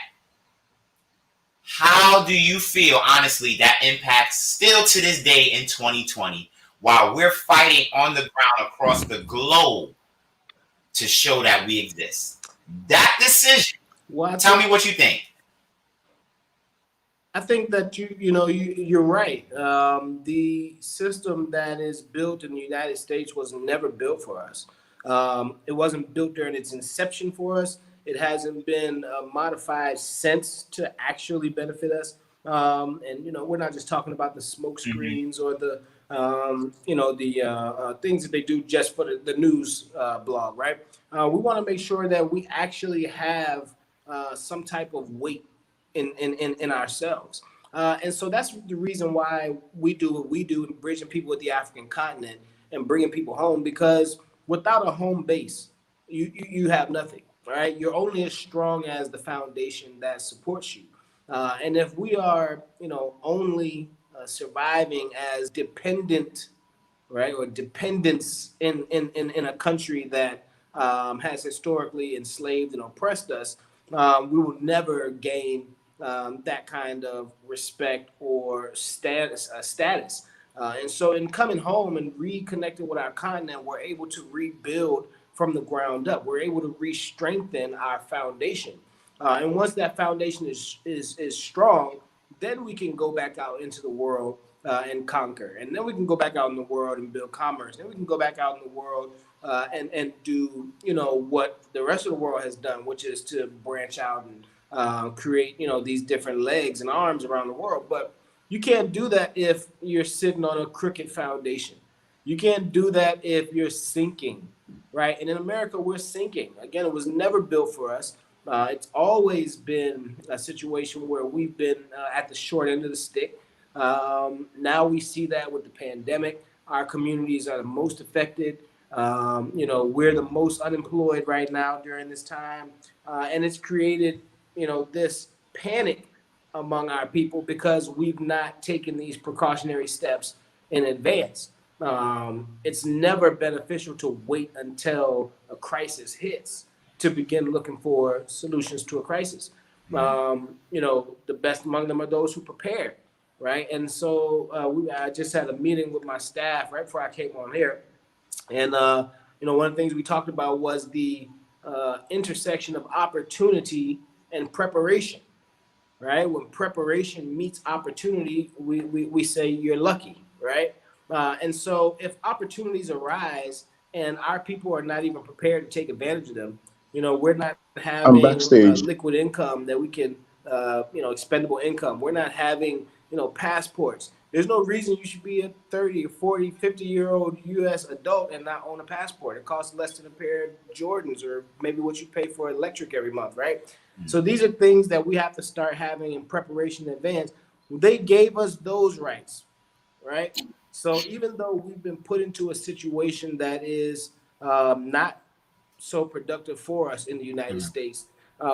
how do you feel, honestly, that impacts still to this day in 2020, while we're fighting on the ground across the globe to show that we exist? That decision, tell me what you think. I think that you're right. The system that is built in the United States was never built for us. It wasn't built during its inception for us. It hasn't been modified since to actually benefit us. And we're not just talking about the smoke screens or the things that they do just for the news blog, right? We want to make sure that we actually have some type of weight in ourselves. And so that's the reason why we do what we do in bridging people with the African continent and bringing people home, because without a home base, you have nothing, right? You're only as strong as the foundation that supports you. And if we are, only surviving as dependent, right, or dependents in a country that has historically enslaved and oppressed us, we will never gain that kind of respect or status. And so in coming home and reconnecting with our continent, we're able to rebuild from the ground up. We're able to re-strengthen our foundation. And once that foundation is strong, then we can go back out into the world and conquer. And then we can go back out in the world and build commerce. Then we can go back out in the world and do, what the rest of the world has done, which is to branch out and create, these different legs and arms around the world. But you can't do that if you're sitting on a crooked foundation. You can't do that if you're sinking, right? And in America, we're sinking. Again, it was never built for us. It's always been a situation where we've been at the short end of the stick. Now we see that with the pandemic. Our communities are the most affected. We're the most unemployed right now during this time. And it's created, this panic among our people because we've not taken these precautionary steps in advance. It's never beneficial to wait until a crisis hits to begin looking for solutions to a crisis. The best among them are those who prepare, right? And so I just had a meeting with my staff right before I came on here. And, one of the things we talked about was the intersection of opportunity and preparation, right? When preparation meets opportunity, we say you're lucky, right? And so if opportunities arise and our people are not even prepared to take advantage of them, we're not I'm having backstage. liquid income that we can, expendable income. We're not having, passports. There's no reason you should be a 30 or 40, 50-year-old U.S. adult and not own a passport. It costs less than a pair of Jordans or maybe what you pay for electric every month, right? So these are things that we have to start having in preparation in advance. They gave us those rights, right? So even though we've been put into a situation that is not so productive for us in the United States,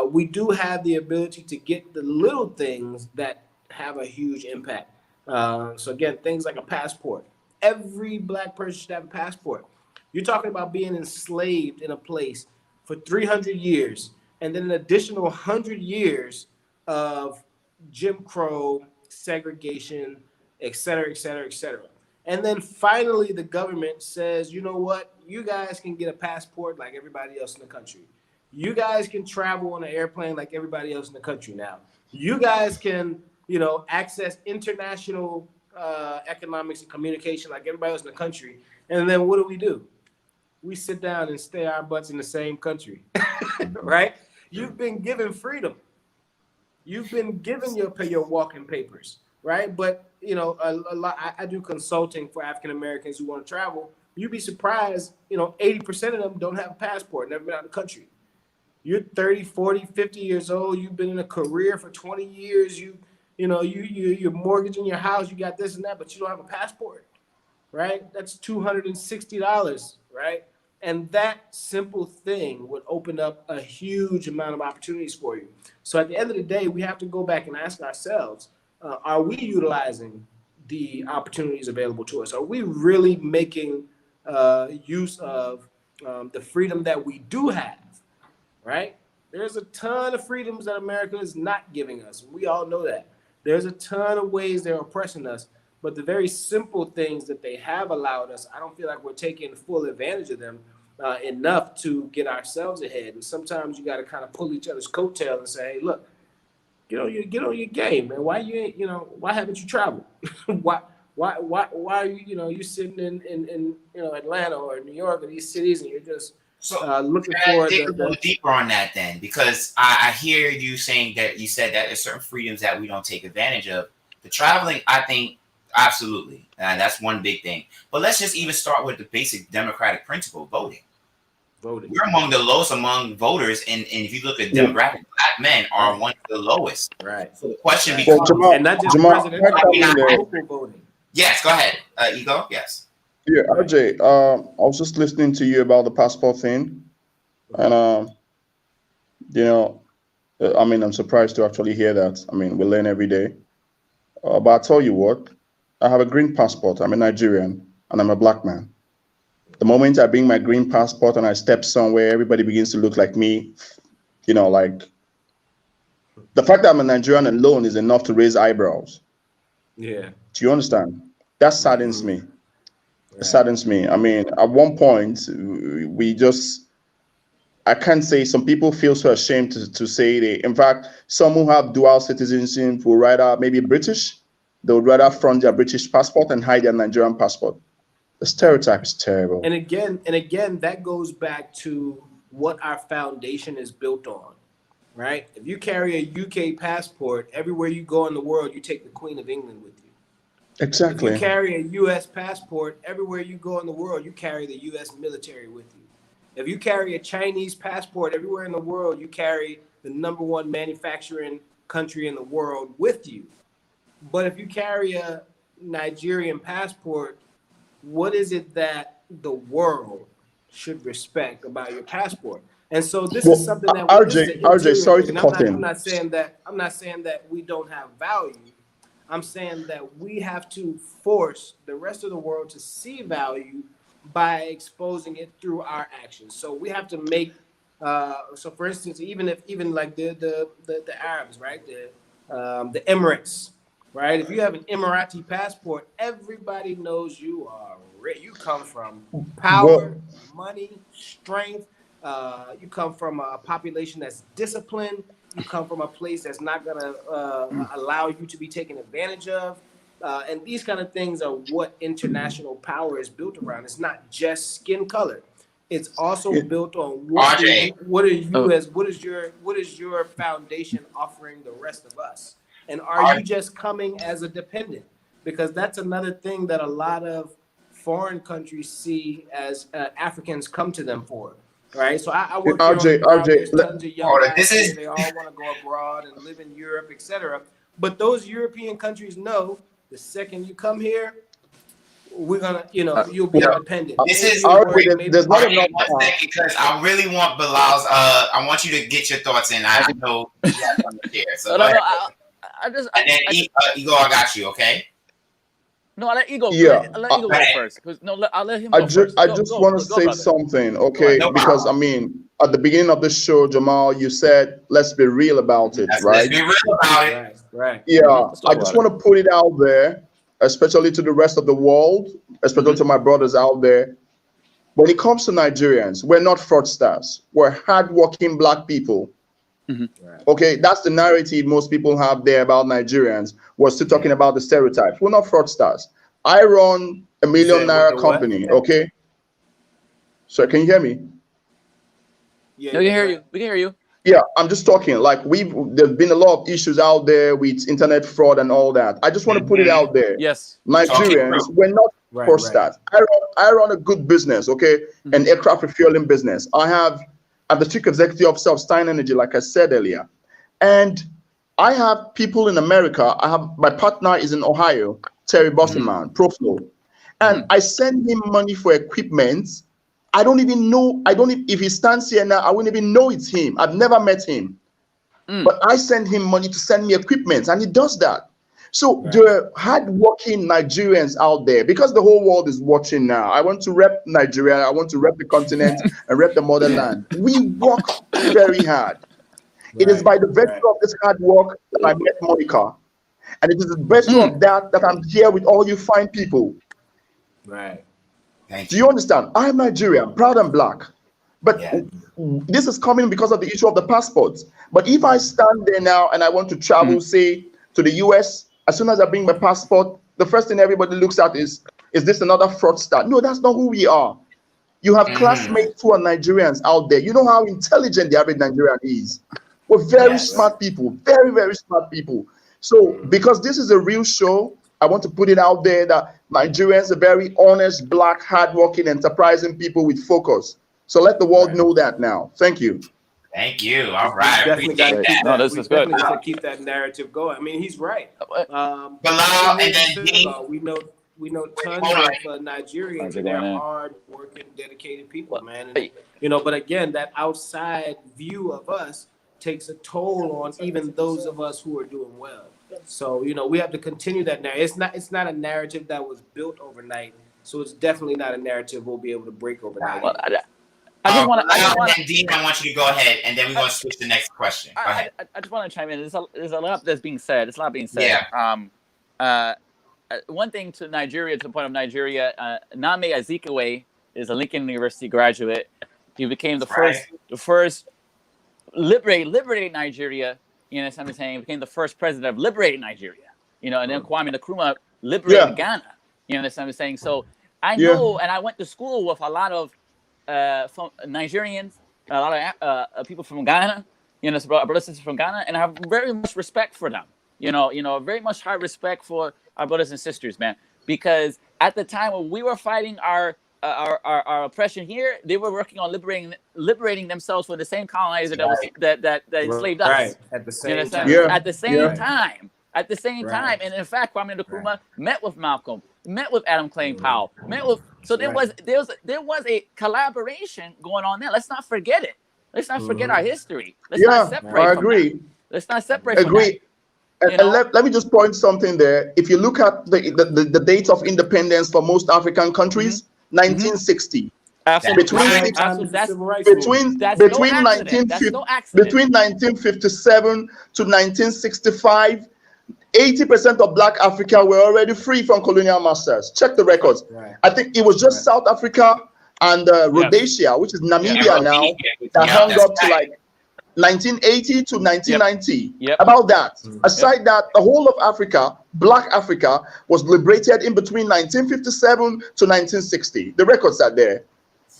we do have the ability to get the little things that have a huge impact. So again, things like a passport. Every black person should have a passport. You're talking about being enslaved in a place for 300 years and then an additional 100 years of Jim Crow, segregation, et cetera, et cetera, et cetera. And then finally, the government says, you know what? You guys can get a passport like everybody else in the country. You guys can travel on an airplane like everybody else in the country now. You guys can, access international economics and communication like everybody else in the country. And then what do? We sit down and stay our butts in the same country, right? You've been given freedom. You've been given your walking papers, right? But a lot. I do consulting for African Americans who want to travel. You'd be surprised. 80% of them don't have a passport, never been out of the country. You're 30, 40, 50 years old. You've been in a career for 20 years. You're mortgaging your house. You got this and that, but you don't have a passport, right? That's $260, right? And that simple thing would open up a huge amount of opportunities for you. So at the end of the day, we have to go back and ask ourselves, are we utilizing the opportunities available to us? Are we really making use of the freedom that we do have, right? There's a ton of freedoms that America is not giving us. We all know that. There's a ton of ways they're oppressing us. But the very simple things that they have allowed us, I don't feel like we're taking full advantage of them enough to get ourselves ahead. And sometimes you got to kind of pull each other's coattail and say, hey, look, get on your game, man. Why you ain't, why haven't you traveled? why are you, you sitting in Atlanta or New York or these cities and you're just looking for dig a little deeper on that then, because I hear you saying that you said that there's certain freedoms that we don't take advantage of. The traveling, I think, absolutely. That's one big thing. But let's just even start with the basic democratic principle, voting. We're among the lowest among voters. And if you look at demographic, black men are one of the lowest. Right. So the question becomes, and not just presidential voting. Yes, go ahead. Ego, yes. Yeah, RJ, I was just listening to you about the passport thing. And, I'm surprised to actually hear that. I mean, we learn every day. But I'll tell you what, I have a green passport. I'm a Nigerian and I'm a black man. The moment I bring my green passport and I step somewhere, everybody begins to look like me. Like the fact that I'm a Nigerian alone is enough to raise eyebrows. Yeah. Do you understand? That saddens me. It saddens me. I mean, at one point, I can't say, some people feel so ashamed to say they, in fact, some who have dual citizenship will rather, maybe British, they would rather front their British passport and hide their Nigerian passport. The stereotype is terrible. And again, that goes back to what our foundation is built on, right? If you carry a UK passport, everywhere you go in the world, you take the Queen of England with you. Exactly. If you carry a U.S. passport, everywhere you go in the world, you carry the U.S. military with you. If you carry a Chinese passport, everywhere in the world, you carry the #1 manufacturing country in the world with you. But if you carry a Nigerian passport, what is it that the world should respect about your passport? And so this is Well, something that this is an RJ, interior sorry thing. to And cut I'm in. not saying that we don't have value. I'm saying that we have to force the rest of the world to see value by exposing it through our actions. So we have to make. So, for instance, even like the Arabs, right? The Emirates, right? If you have an Emirati passport, everybody knows you are rich. You come from power, Well, money, strength. You come from a population that's disciplined. You come from a place that's not going to allow you to be taken advantage of. And these kind of things are what international power is built around. It's not just skin color. It's also built on what is your foundation offering the rest of us? And are you just coming as a dependent? Because that's another thing that a lot of foreign countries see as Africans come to them for. Right, so I work here on the ground. There's tons of young guys here. They all want to go abroad and live in Europe, etc. But those European countries know the second you come here, we're gonna, you'll be independent. This is there's not enough because I really want Bilal's. I want you to get your thoughts in. I know you guys on the chair, so no, and then Ego, I got you. Okay. No, I'll let Ego. Yeah. I'll let Ego go first. I'll let him go first. I just want to say something, okay? Because I mean, at the beginning of the show, Jamell, you said let's be real about it, right? Let's be real about it. Right. Yeah. I just want to put it out there, especially to the rest of the world, especially to my brothers out there. When it comes to Nigerians, we're not fraudsters. We're hardworking black people. Okay, that's the narrative most people have there about Nigerians. We're still talking about the stereotypes. We're not fraudsters. I run a $1 million company. Okay. So can you hear me? Yeah, we can hear you. We can hear you. Yeah, I'm just talking. Like there's been a lot of issues out there with internet fraud and all that. I just want to put it out there. Yes. Nigerians, we're not fraudsters. I run a good business. Okay, an aircraft refueling business. I'm the chief executive officer of Stein Energy, like I said earlier. And I have people in America. My partner is in Ohio, Terry Bosselman, Proflo. And I send him money for equipment. I don't even know. If he stands here now, I wouldn't even know it's him. I've never met him. But I send him money to send me equipment, and he does that. So there are hardworking Nigerians out there, because the whole world is watching now. I want to rep Nigeria. I want to rep the continent and rep the motherland. We work very hard. It is by the virtue of this hard work that I met Monica. And it is the virtue of that I'm here with all you fine people. Right. Do you understand? I am Nigerian, proud and black. But this is coming because of the issue of the passports. But if I stand there now and I want to travel, say, to the US, as soon as I bring my passport, the first thing everybody looks at is this another fraudster? No, that's not who we are. You have classmates who are Nigerians out there. You know how intelligent the average Nigerian is. We're very smart people, very, very smart people. So because this is a real show, I want to put it out there that Nigerians are very honest, black, hardworking, enterprising people with focus. So let the world know that now. Thank you. Thank you. All right. Definitely got to keep that. This is good. Got to keep that narrative going. I mean, he's right. Bilal and then we know tons of Nigerians, and they're hard working, dedicated people, man. And, but again, that outside view of us takes a toll on even those of us who are doing well. So we have to continue that narrative. It's not a narrative that was built overnight. So it's definitely not a narrative we'll be able to break overnight. I just want to. Dean, I want you to go ahead, and then we're going to switch to the next question. Go ahead. I just want to chime in. There's a lot that's being said. It's a lot being said. Yeah. One thing to Nigeria, to the point of Nigeria, Name Azikiwe is a Lincoln University graduate. He became the first liberated Nigeria. You know what I'm saying? He became the first president of liberated Nigeria. And then Kwame Nkrumah liberated Ghana. You know what I'm saying? So I know, and I went to school with a lot of from Nigerians, a lot of people from Ghana, brothers and sisters from Ghana, and I have very much respect for them. very much high respect for our brothers and sisters, man. Because at the time when we were fighting our oppression here, they were working on liberating themselves from the same colonizer that enslaved us. Right. At the same time. Yeah. At the same Yeah. time. At the same time. And in fact, Kwame Nkrumah met with Malcolm, met with Adam Clayton Powell, met with there was a collaboration going on there. Let's not forget it. Let's not forget our history. Let's not separate I from agree. that. Let's not separate from Agree. that. And let me just point something there. If you look at the dates of independence for most African countries, 1960. Absolutely. Between Between 1957 to 1965, 80% of Black Africa were already free from colonial masters. Check the records. Right. I think it was just South Africa and Rhodesia, which is Namibia now, that hung up to like 1980 to 1990. About that. Aside that, the whole of Africa, Black Africa, was liberated in between 1957 to 1960. The records are there.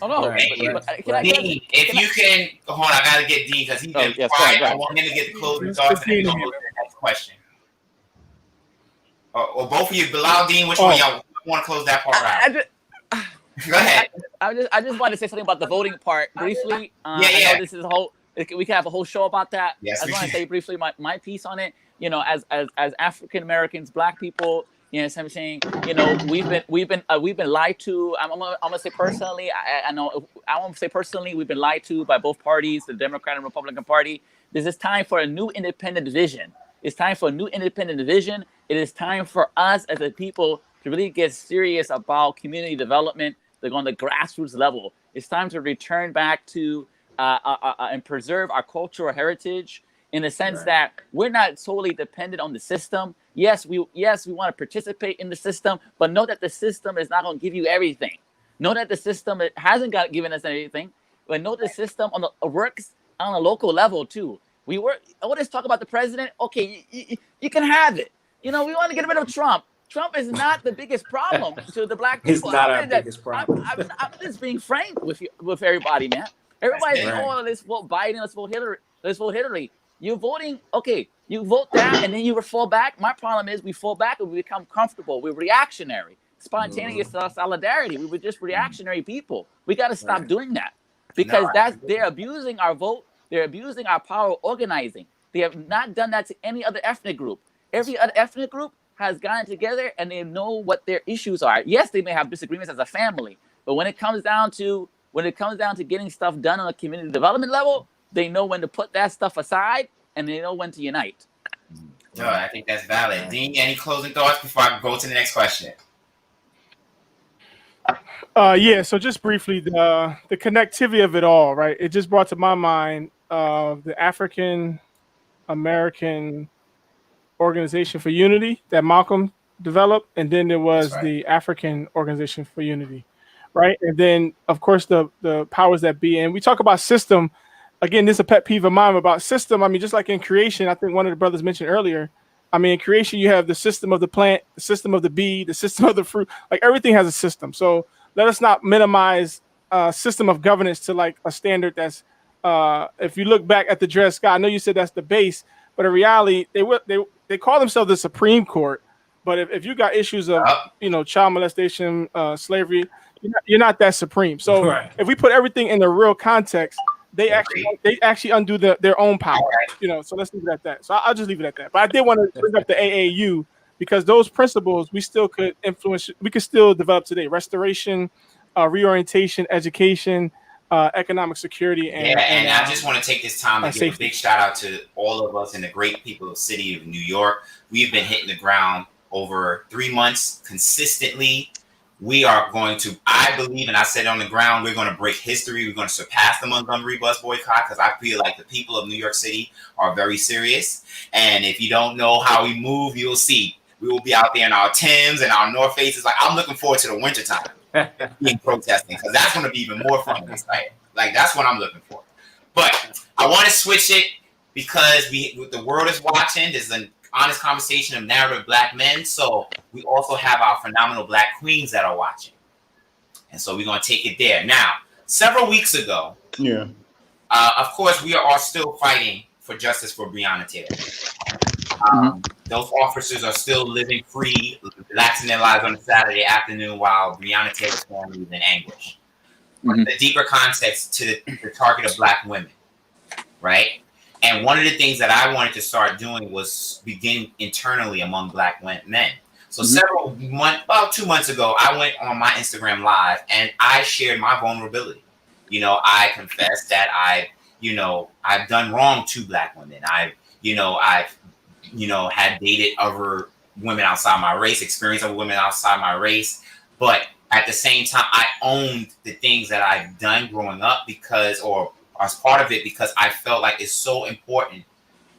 Oh no! Dean, if you can, hold on, I gotta get Dean because he's been quiet. I want him to get the closing thoughts and then go to the next question. Or both of you, Bilal, Dean, which one y'all want to close that part out? Go ahead. I just wanted to say something about the voting part briefly. I know this is a whole. We can have a whole show about that. Yes, I just want to say briefly my piece on it. As African Americans, Black people. So I'm saying, we've been lied to. I'm gonna say personally. I want to say personally, we've been lied to by both parties, the Democrat and Republican Party. This is time for a new independent vision. It's time for a new independent vision. It is time for us as a people to really get serious about community development. They're on the grassroots level. It's time to return back to and preserve our cultural heritage. In the sense that we're not solely dependent on the system. Yes, we want to participate in the system, but know that the system is not going to give you everything. Know that the system hasn't given us anything, but know the system works on a local level too. Let's talk about the president. Okay, you can have it. We want to get rid of Trump. Trump is not the biggest problem to the Black people. It's not our biggest problem. I'm just being frank with everybody, man. Everybody's saying, let's vote Biden, let's vote Hillary. You're voting, you vote that and then you fall back. My problem is we fall back and we become comfortable. We're reactionary. Spontaneous solidarity. We were just reactionary people. We got to stop doing that because they're abusing our vote. They're abusing our power of organizing. They have not done that to any other ethnic group. Every other ethnic group has gotten together and they know what their issues are. Yes, they may have disagreements as a family, but when it comes down to getting stuff done on a community development level, they know when to put that stuff aside and they know when to unite. No, I think that's valid. Dean, any closing thoughts before I go to the next question? So just briefly, the connectivity of it all, right? It just brought to my mind the African American Organization for Unity that Malcolm developed, and then there was the African Organization for Unity, right? And then, of course, the powers that be. And we talk about system. Again, this is a pet peeve of mine about system. I mean, just like in creation, I think one of the brothers mentioned earlier. I mean, in creation, you have the system of the plant, the system of the bee, the system of the fruit. Like everything has a system. So let us not minimize system of governance to like a standard that's. If you look back at the Dred Scott, I know you said that's the base, but in reality, they call themselves the Supreme Court. But if you got issues of child molestation, slavery, you're not that supreme. So if we put everything in the real context. They actually undo their own power, So let's leave it at that. So I'll just leave it at that. But I did want to bring up the AAU because those principles we still could influence. We could still develop today: restoration, reorientation, education, economic security, and I just want to take this time to give a big shout out to all of us and the great people of the city of New York. We've been hitting the ground over 3 months consistently. We are going to, I believe, and I said on the ground, we're going to break history. We're going to surpass the Montgomery bus boycott because I feel like the people of New York City are very serious. And if you don't know how we move, you'll see. We will be out there in our Timbs and our North Faces. Like, I'm looking forward to the wintertime being protesting because that's going to be even more fun. Right? Like, that's what I'm looking for. But I want to switch it because the world is watching. There's an honest conversation of narrative Black men. So we also have our phenomenal Black queens that are watching. And so we're going to take it there. Now, several weeks ago, of course, we are all still fighting for justice for Breonna Taylor. Those officers are still living free, relaxing their lives on a Saturday afternoon while Breonna Taylor's family is in anguish. The deeper context to the target of Black women, right? And one of the things that I wanted to start doing was begin internally among Black men. So about 2 months ago, I went on my Instagram Live and I shared my vulnerability. I confessed that I've done wrong to Black women. I've had dated other women outside my race, experienced other women outside my race. But at the same time, I owned the things that I've done growing up or as part of it, because I felt like it's so important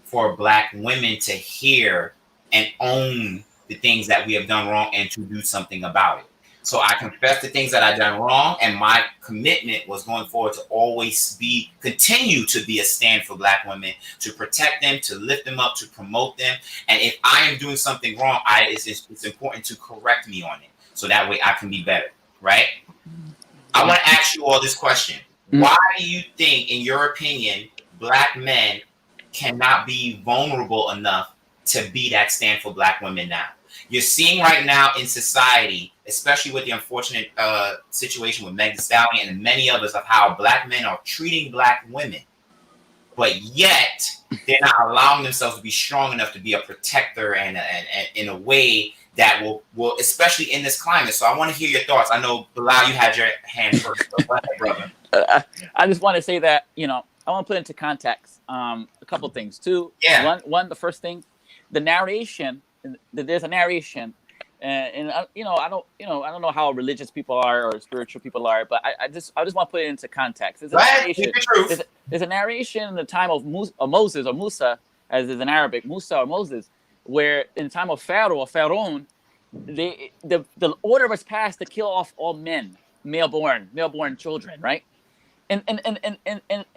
for Black women to hear and own the things that we have done wrong and to do something about it. So I confessed the things that I've done wrong, and my commitment was going forward to always continue to be a stand for Black women, to protect them, to lift them up, to promote them. And if I am doing something wrong, it's important to correct me on it, so that way I can be better, right? I want to ask you all this question. Why do you think, in your opinion, Black men cannot be vulnerable enough to be that stand for Black women now? You're seeing right now in society, especially with the unfortunate situation with Meg Thee Stallion and many others, of how Black men are treating Black women, but yet they're not allowing themselves to be strong enough to be a protector and in a way that will especially in this climate. So I want to hear your thoughts. I know, Bilal, you had your hand first. So go ahead, brother. I just want to say that, I want to put into context a couple things. Two, one, the first thing, the narration. There's a narration, and I don't know how religious people are or spiritual people are, but I just want to put it into context. There's a narration. There's a narration in the time of Moses, or Musa, as is in Arabic, Musa or Moses, where in the time of Pharaoh or Pharaoh, the order was passed to kill off all men, male-born children, right? And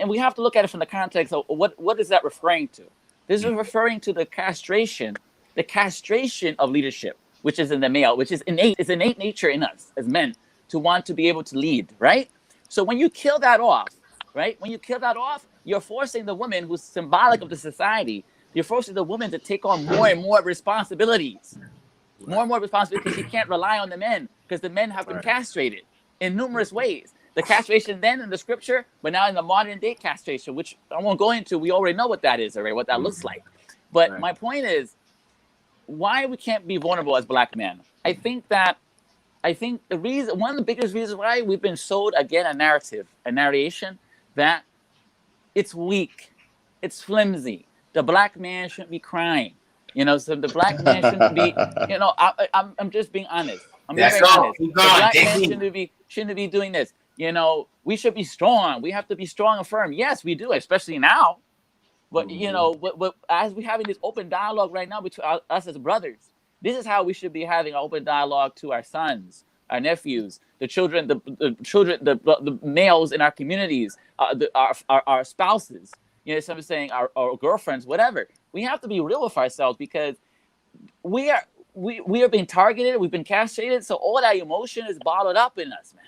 we have to look at it from the context of what is that referring to? This is referring to the castration of leadership, which is in the male, which is innate. It's innate nature in us as men to want to be able to lead, right? So when you kill that off, right? You're forcing the woman, who's symbolic of the society, you're forcing the woman to take on more and more responsibilities. More and more responsibility, because she can't rely on the men, because the men have been castrated in numerous ways. The castration then in the scripture, but now in the modern day castration, which I won't go into, we already know what that is already, what that looks like. But my point is, why we can't be vulnerable as Black men. I think the reason, one of the biggest reasons why we've been sold again a narration that it's weak, it's flimsy. The Black man shouldn't be crying. So the Black man shouldn't be, I'm just being honest. I'm being very honest. The Black man shouldn't be doing this. We should be strong. We have to be strong and firm. Yes, we do, especially now. But, as we're having this open dialogue right now between us as brothers, this is how we should be having an open dialogue to our sons, our nephews, the children, the males in our communities, our spouses, some are saying our girlfriends, whatever. We have to be real with ourselves, because we are being targeted. We've been castrated. So all that emotion is bottled up in us, man.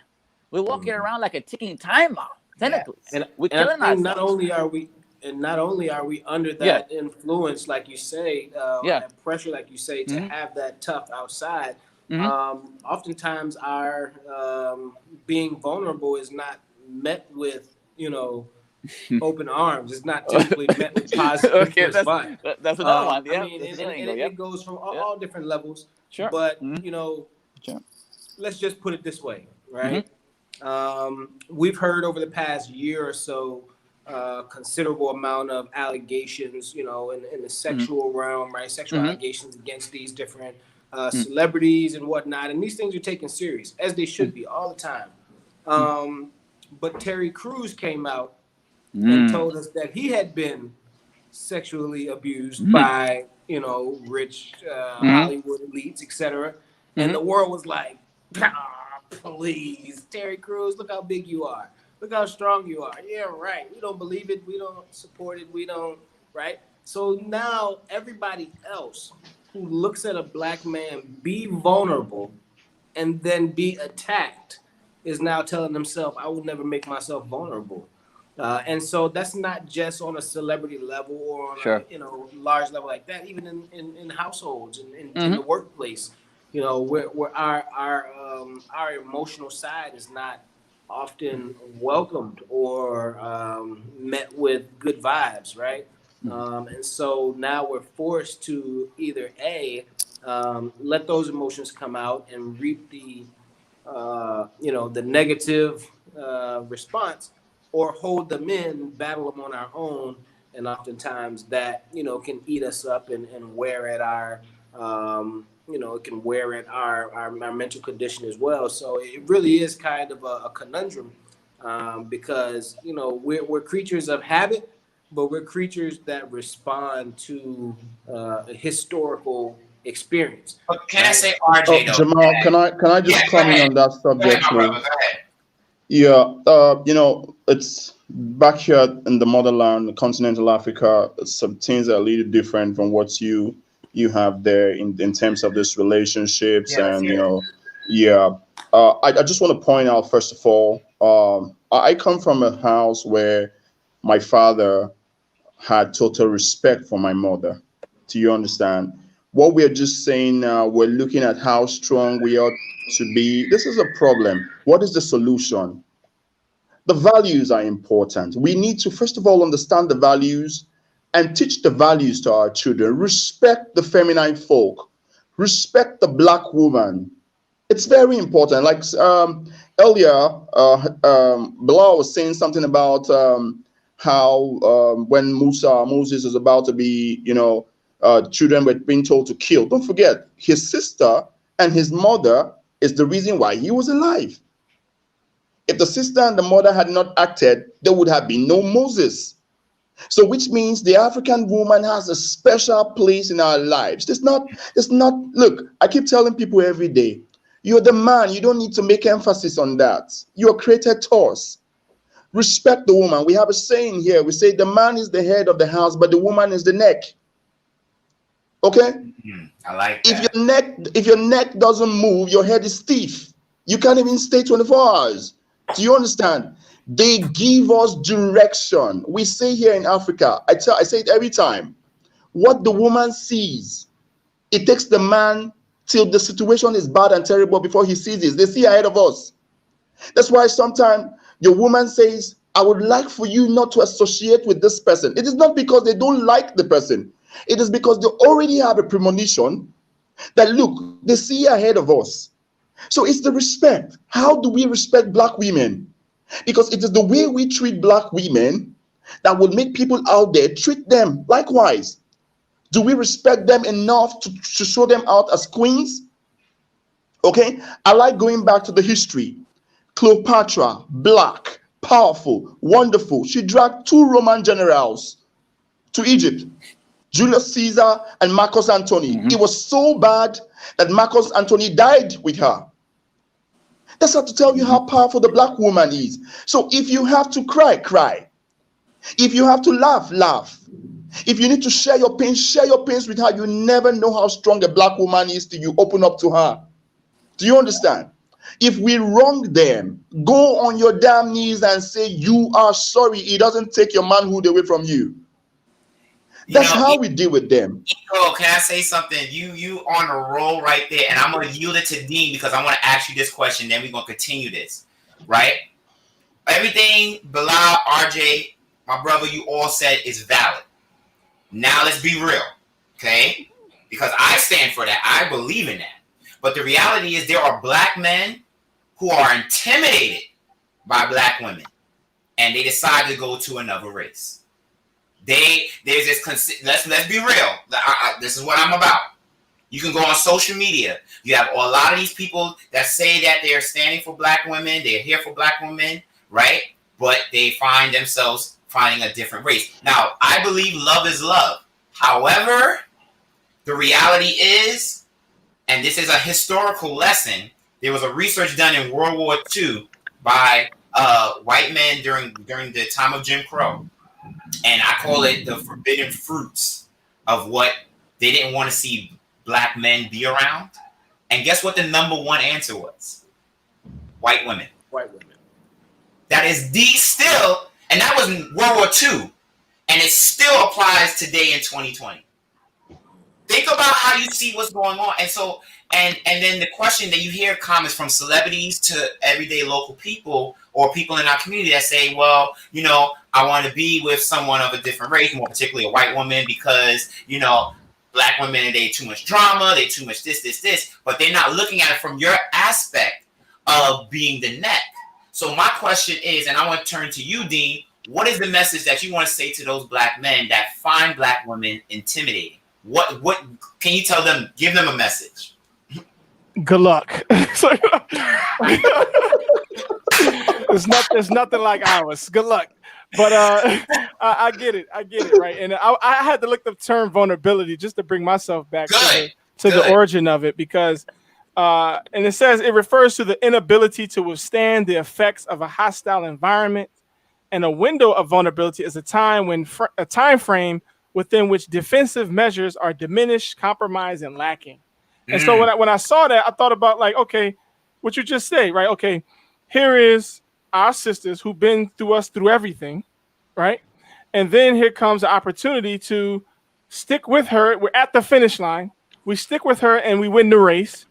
We're walking around like a ticking time bomb. Technically, and we're killing ourselves. Not only are we under that influence, like you say, that pressure, like you say, to have that tough outside. Oftentimes, our being vulnerable is not met with open arms. It's not typically met with positive response. That's another one. Yeah, I mean, it goes from all different levels. Sure. But let's just put it this way, right? We've heard over the past year or so considerable amount of allegations, in the sexual realm, right? Sexual allegations against these different celebrities and whatnot. And these things are taken serious, as they should be, all the time. But Terry Crews came out and told us that he had been sexually abused by, rich Hollywood elites, etc. And the world was like, please, Terry Crews, look how big you are. Look how strong you are. Yeah, right. We don't believe it. We don't support it. We don't, right? So now everybody else who looks at a Black man be vulnerable and then be attacked is now telling themselves, I will never make myself vulnerable. And so that's not just on a celebrity level or on Sure. a large level like that. Even in households and in the workplace, where our emotional side is not often welcomed or met with good vibes, right? And so now we're forced to either let those emotions come out and reap the negative response, or hold them in, battle them on our own, and oftentimes that can eat us up and wear at our it can wear at our mental condition as well. So it really is kind of a conundrum, because we're creatures of habit, but we're creatures that respond to a historical experience. But can I say, RJ, though? Jamell, can I just comment on that subject, Go ahead, please? go ahead. Yeah, it's back here in the motherland, continental Africa. Some things are a little different from what you have there in terms of these relationships, and I just want to point out, first of all, I come from a house where my father had total respect for my mother. Do you understand? What we're just saying now, we're looking at how strong we are to be. This is a problem. What is the solution? The values are important. We need to, first of all, understand the values and teach the values to our children. Respect the feminine folk. Respect the black woman. It's very important. Like earlier, Bilal was saying something about how when Moses is about to be, children were being told to kill. Don't forget, his sister and his mother is the reason why he was alive. If the sister and the mother had not acted, there would have been no Moses. So which means the African woman has a special place in our lives. It's not, look, I keep telling people every day, you're the man, you don't need to make emphasis on that. You're created torso. Respect the woman. We have a saying here. We say the man is the head of the house, but the woman is the neck. Okay? I like that. If your neck doesn't move, your head is stiff. You can't even stay 24 hours. Do you understand? They give us direction. We say here in Africa, I say it every time, what the woman sees, it takes the man till the situation is bad and terrible before he sees it. They see ahead of us. That's why sometimes your woman says, I would like for you not to associate with this person. It is not because they don't like the person. It is because they already have a premonition that, look, they see ahead of us. So it's the respect. How do we respect black women? Because it is the way we treat black women that will make people out there treat them likewise. Do we respect them enough to show them out as queens? Okay, I like going back to the history. Cleopatra, black, powerful, wonderful. She dragged 2 Roman generals to Egypt, Julius Caesar and Marcus Antony. It was so bad that Marcus Antony died with her. That's how to tell you how powerful the black woman is. So if you have to cry, cry. If you have to laugh, laugh. If you need to share your pains with her. You never know how strong a black woman is till you open up to her. Do you understand? If we wrong them, go on your damn knees and say you are sorry. It doesn't take your manhood away from you. That's how we deal with them. Ego, can I say something? You on a roll right there, and I'm going to yield it to Dean because I want to ask you this question. Then we're going to continue this, right? Everything Bilal, RJ, my brother, you all said is valid. Now let's be real, okay? Because I stand for that. I believe in that. But the reality is there are black men who are intimidated by black women, and they decide to go to another race. There's this. Let's be real. This is what I'm about. You can go on social media. You have a lot of these people that say that they're standing for black women, they're here for black women, right? But they find themselves finding a different race. Now, I believe love is love. However, the reality is, and this is a historical lesson, there was a research done in World War II by white men during the time of Jim Crow. And I call it the forbidden fruits of what they didn't want to see black men be around. And guess what the number one answer was? White women. White women. That is still And that was World War II. And it still applies today in 2020. Think about how you see what's going on. And so, and then the question that you hear comments from celebrities to everyday local people or people in our community that say, well, you know, I want to be with someone of a different race, more particularly a white woman, because, you know, black women, they too much drama, they too much this, but they're not looking at it from your aspect of being the neck. So my question is, and I want to turn to you, Dean, what is the message that you want to say to those black men that find black women intimidating? What can you tell them? Give them a message. Good luck. It's nothing like ours. Good luck. But I get it, right? And I had to look up the term vulnerability just to bring myself back to the origin of it, because and it says it refers to the inability to withstand the effects of a hostile environment, and a window of vulnerability is a time frame within which defensive measures are diminished, compromised, and lacking. And so when I saw that, I thought about, like, okay, what you just said, right? Okay, here is our sisters who've been through everything, right? And then here comes the opportunity to stick with her. We're at the finish line. We stick with her and we win the race,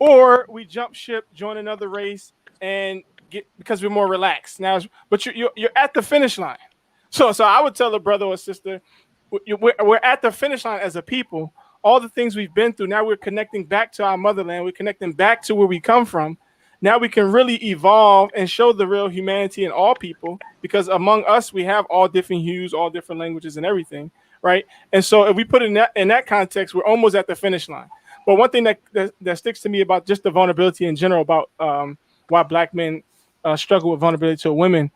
or we jump ship, join another race, and get, because we're more relaxed now. But you're at the finish line. So I would tell a brother or sister, we're at the finish line as a people. All the things we've been through, now we're connecting back to our motherland. We're connecting back to where we come from. Now we can really evolve and show the real humanity in all people, because among us, we have all different hues, all different languages and everything, right? And so if we put it in that context, we're almost at the finish line. But one thing that sticks to me about just the vulnerability in general, about why black men struggle with vulnerability to women,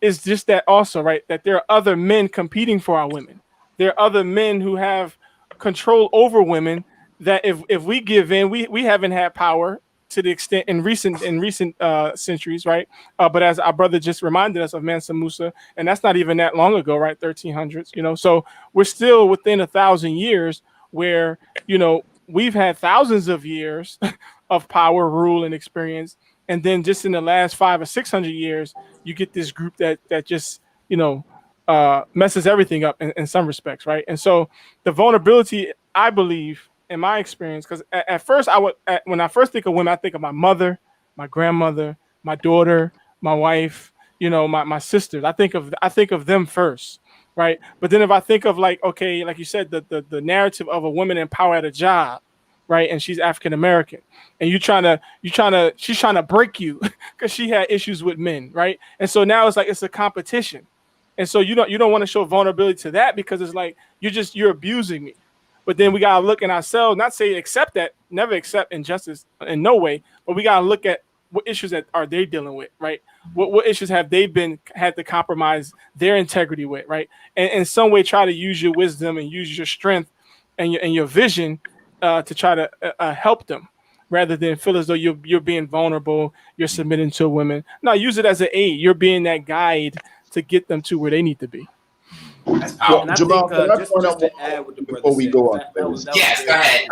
is just that also, right, that there are other men competing for our women. There are other men who have control over women, that if we give in, we haven't had power to the extent in recent centuries, right? But as our brother just reminded us of Mansa Musa, and that's not even that long ago, right? 1300s, you know. So we're still within 1,000 years where, you know, we've had thousands of years of power, rule, and experience, and then just in the last 500 or 600 years, you get this group that just, you know, messes everything up in some respects, right? And so the vulnerability, I believe, in my experience, because at first when I first think of women, I think of my mother, my grandmother, my daughter, my wife, you know, my sisters. I think of them first, right? But then if I think of, like, okay, like you said, the narrative of a woman in power at a job, right? And she's African American, and she's trying to break you because she had issues with men, right? And so now it's like it's a competition. And so you don't want to show vulnerability to that, because it's like you're abusing me. But then we gotta look in ourselves, not say accept that, never accept injustice in no way, but we gotta look at what issues that are they dealing with, right? What issues have they had to compromise their integrity with, right? And in some way try to use your wisdom and use your strength and your vision to try to help them, rather than feel as though you're being vulnerable, you're submitting to women. No, use it as an aid. You're being that guide to get them to where they need to be. That's powerful. And I think just to add what the brother before we said, go on, yes, go ahead.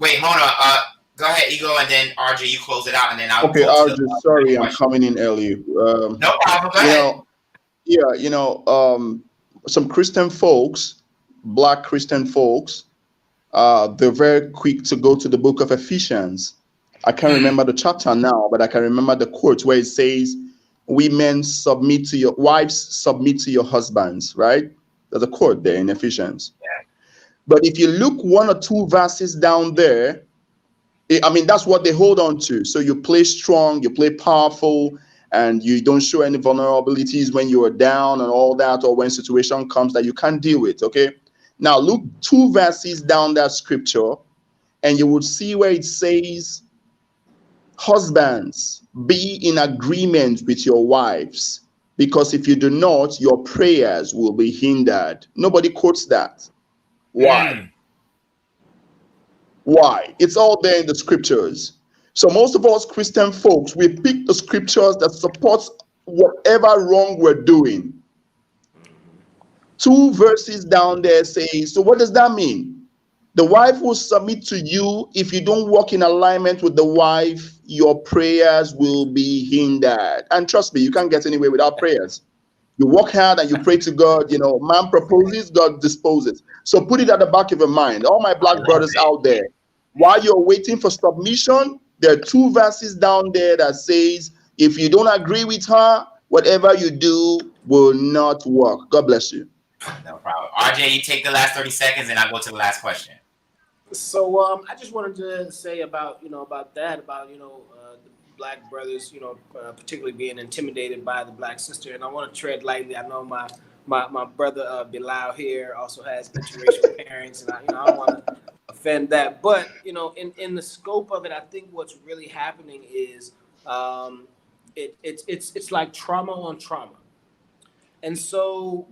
Wait, hold on. Go ahead, Ego, and then RJ, you close it out, and then I'll. Okay, RJ, sorry, I'm coming in early. No problem. Go ahead. Some Christian folks, black Christian folks, they're very quick to go to the book of Ephesians. I can't remember the chapter now, but I can remember the quote where it says, "Women submit to your wives, submit to your husbands." Right? There's a quote there in Ephesians. Yeah. But if you look 1 or 2 verses down there, I mean, that's what they hold on to. So you play strong, you play powerful, and you don't show any vulnerabilities when you are down and all that, or when situation comes that you can't deal with. Okay. Now look 2 verses down that scripture, and you would see where it says, "Husbands, be in agreement with your wives, because if you do not, your prayers will be hindered." Nobody quotes that. Why? Why? It's all there in the scriptures. So most of us Christian folks, we pick the scriptures that supports whatever wrong we're doing. 2 verses down there say, so what does that mean? The wife will submit to you. If you don't walk in alignment with the wife, your prayers will be hindered. And trust me, you can't get anywhere without prayers. You work hard and you pray to God. You know, man proposes, God disposes. So put it at the back of your mind. All my black brothers out there, while you're waiting for submission, there are 2 verses down there that says, if you don't agree with her, whatever you do will not work. God bless you. No problem. RJ, you take the last 30 seconds and I'll go to the last question. So I just wanted to say about the black brothers, particularly being intimidated by the black sister. And I want to tread lightly. I know my brother Bilal here also has interracial parents, and I don't want to offend that. But in the scope of it, I think what's really happening is it's like trauma on trauma. And so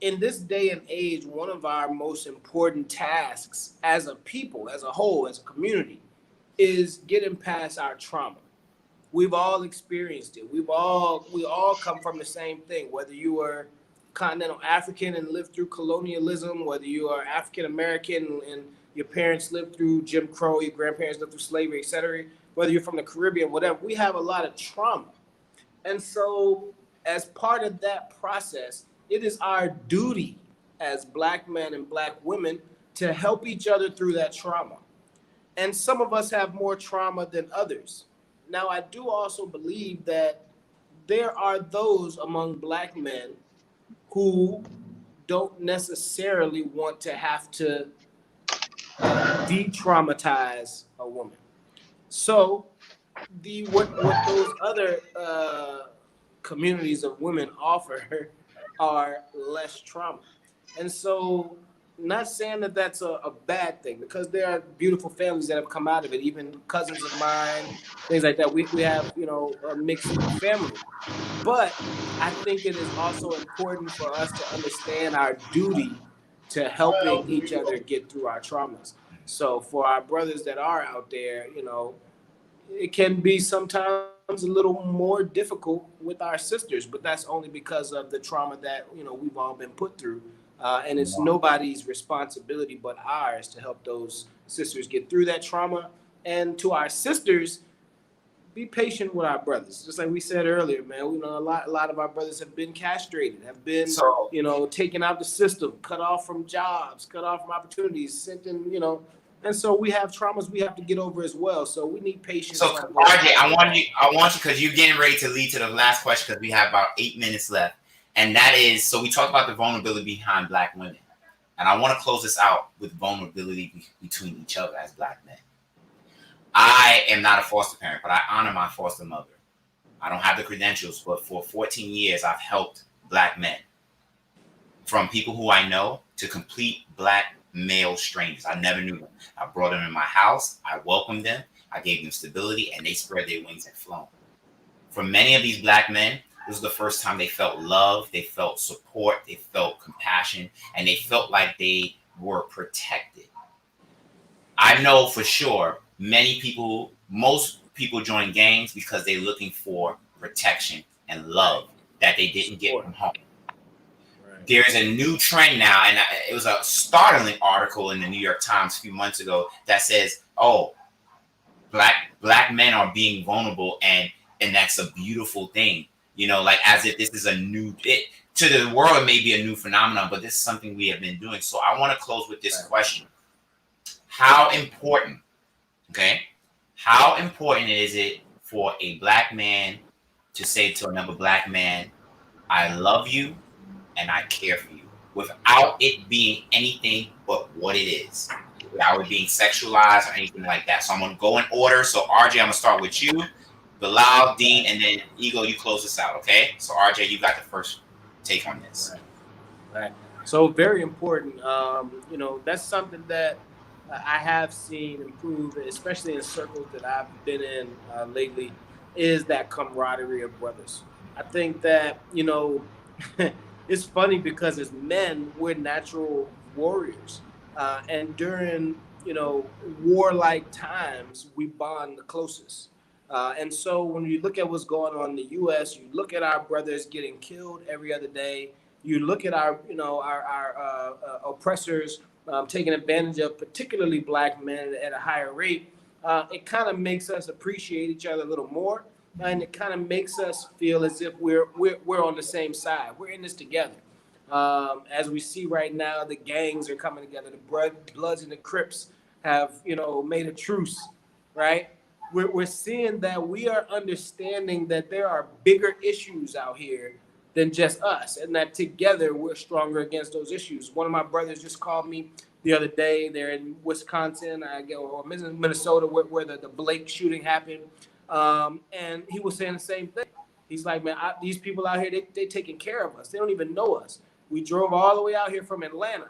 in this day and age, one of our most important tasks as a people, as a whole, as a community, is getting past our trauma. We've all experienced it. We all come from the same thing, whether you are continental African and lived through colonialism, whether you are African American and your parents lived through Jim Crow, your grandparents lived through slavery, etc., whether you're from the Caribbean, whatever, we have a lot of trauma. And so as part of that process, it is our duty as black men and black women to help each other through that trauma. And some of us have more trauma than others. Now, I do also believe that there are those among black men who don't necessarily want to have to de-traumatize a woman. So what those other communities of women offer are less trauma. And so, not saying that that's a bad thing, because there are beautiful families that have come out of it, even cousins of mine, things like that. We have, a mixed family. But I think it is also important for us to understand our duty to helping each other get through our traumas. So for our brothers that are out there, it can be sometimes a little more difficult with our sisters, but that's only because of the trauma that we've all been put through, and it's nobody's responsibility but ours to help those sisters get through that trauma. And to our sisters, be patient with our brothers. Just like we said earlier, man, a lot of our brothers have been castrated, have been taken out the system, cut off from jobs, cut off from opportunities, sent in, and so we have traumas we have to get over as well. So we need patience. So RJ, I want you, because you're getting ready to lead to the last question, because we have about 8 minutes left. And that is, so we talked about the vulnerability behind black women. And I want to close this out with vulnerability between each other as black men. I am not a foster parent, but I honor my foster mother. I don't have the credentials, but for 14 years, I've helped black men, from people who I know to complete black male strangers. I never knew them. I brought them in my house. I welcomed them. I gave them stability, and they spread their wings and flown. For many of these black men, this was the first time they felt love, they felt support, they felt compassion, and they felt like they were protected. I know for sure most people join gangs because they're looking for protection and love that they didn't get from home. There's a new trend now, and it was a startling article in the New York Times a few months ago that says, black men are being vulnerable, and that's a beautiful thing. Like as if this is a new, to the world it may be a new phenomenon, but this is something we have been doing. So I want to close with this question. How important is it for a black man to say to another black man, I love you and I care for you, without it being anything but what it is, without it being sexualized or anything like that? So I'm going to go in order. So RJ, I'm going to start with you, Bilal, Dean, and then Ego, you close this out, okay? So RJ, you got the first take on this. Right. So very important. That's something that I have seen improve, especially in circles that I've been in lately, is that camaraderie of brothers. I think that, it's funny because as men, we're natural warriors. And during, warlike times, we bond the closest. And so when you look at what's going on in the U.S., you look at our brothers getting killed every other day. You look at our oppressors taking advantage of particularly black men at a higher rate. It kind of makes us appreciate each other a little more. and it kind of makes us feel as if we're on the same side. We're in this together. As we see right now, the gangs are coming together. The Bloods and the Crips have, made a truce, right? We're seeing that we are understanding that there are bigger issues out here than just us, and that together we're stronger against those issues. One of my brothers just called me the other day. They're in Wisconsin, or Minnesota, where the Blake shooting happened, and he was saying the same thing. He's like, man, these people out here, they taking care of us. They don't even know us. We drove all the way out here from Atlanta,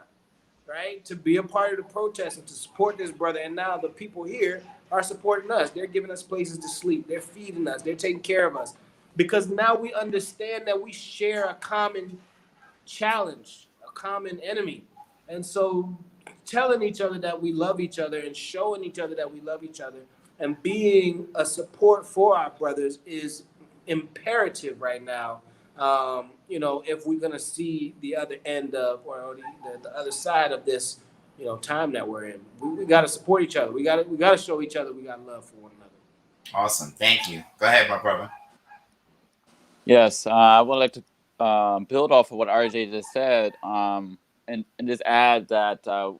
right, to be a part of the protest and to support this brother. And now the people here are supporting us. They're giving us places to sleep. They're feeding us. They're taking care of us. Because now we understand that we share a common challenge, a common enemy. And so telling each other that we love each other and showing each other that we love each other and being a support for our brothers is imperative right now. If we're going to see the other end of, or the other side of this, time that we're in, we got to support each other. We got to show each other we got love for one another. Awesome. Thank you. Go ahead, my brother. Yes, I would like to build off of what RJ just said, and just add that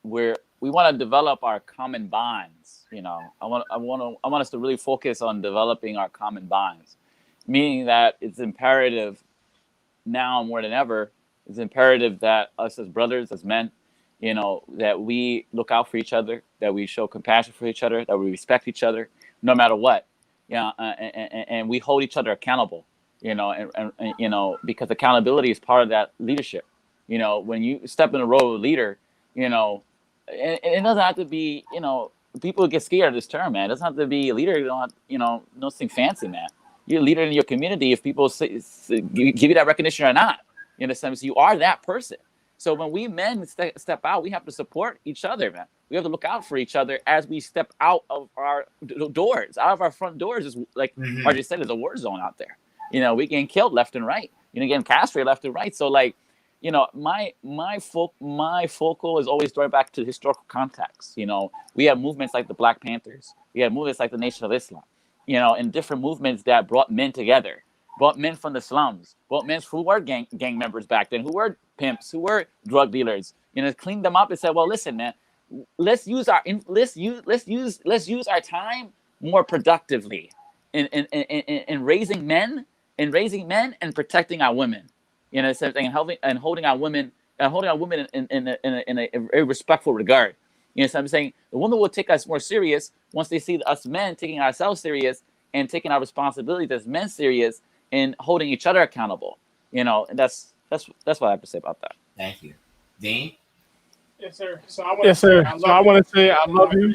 we want to develop our common bonds. I want us to really focus on developing our common bonds, meaning that it's imperative now more than ever. It's imperative that us as brothers, as men, that we look out for each other, that we show compassion for each other, that we respect each other, no matter what. And we hold each other accountable, and because accountability is part of that leadership. When you step in the role of leader, and it doesn't have to be, people get scared of this term, man. It doesn't have to be a leader. You don't have, nothing fancy, man. You're a leader in your community if people give you that recognition or not. In a sense, you are that person. So when we men step out, we have to support each other, man. We have to look out for each other as we step out of our doors. Out of our front doors is, like RJ said, is a war zone out there. We getting killed left and right. Getting castrated left and right. So like, my focal is always throwing back to historical context. We have movements like the Black Panthers. We have movements like the Nation of Islam. And different movements that brought men together, brought men from the slums, brought men who were gang members back then, who were pimps, who were drug dealers. Cleaned them up and said, well, listen, man, let's use our time more productively in raising men and protecting our women. And holding our women in a very respectful regard. So I'm saying the women will take us more serious once they see us men taking ourselves serious and taking our responsibilities as men serious and holding each other accountable. And that's what I have to say about that. Thank you, Dean. Yes, sir. So I want to say I love you,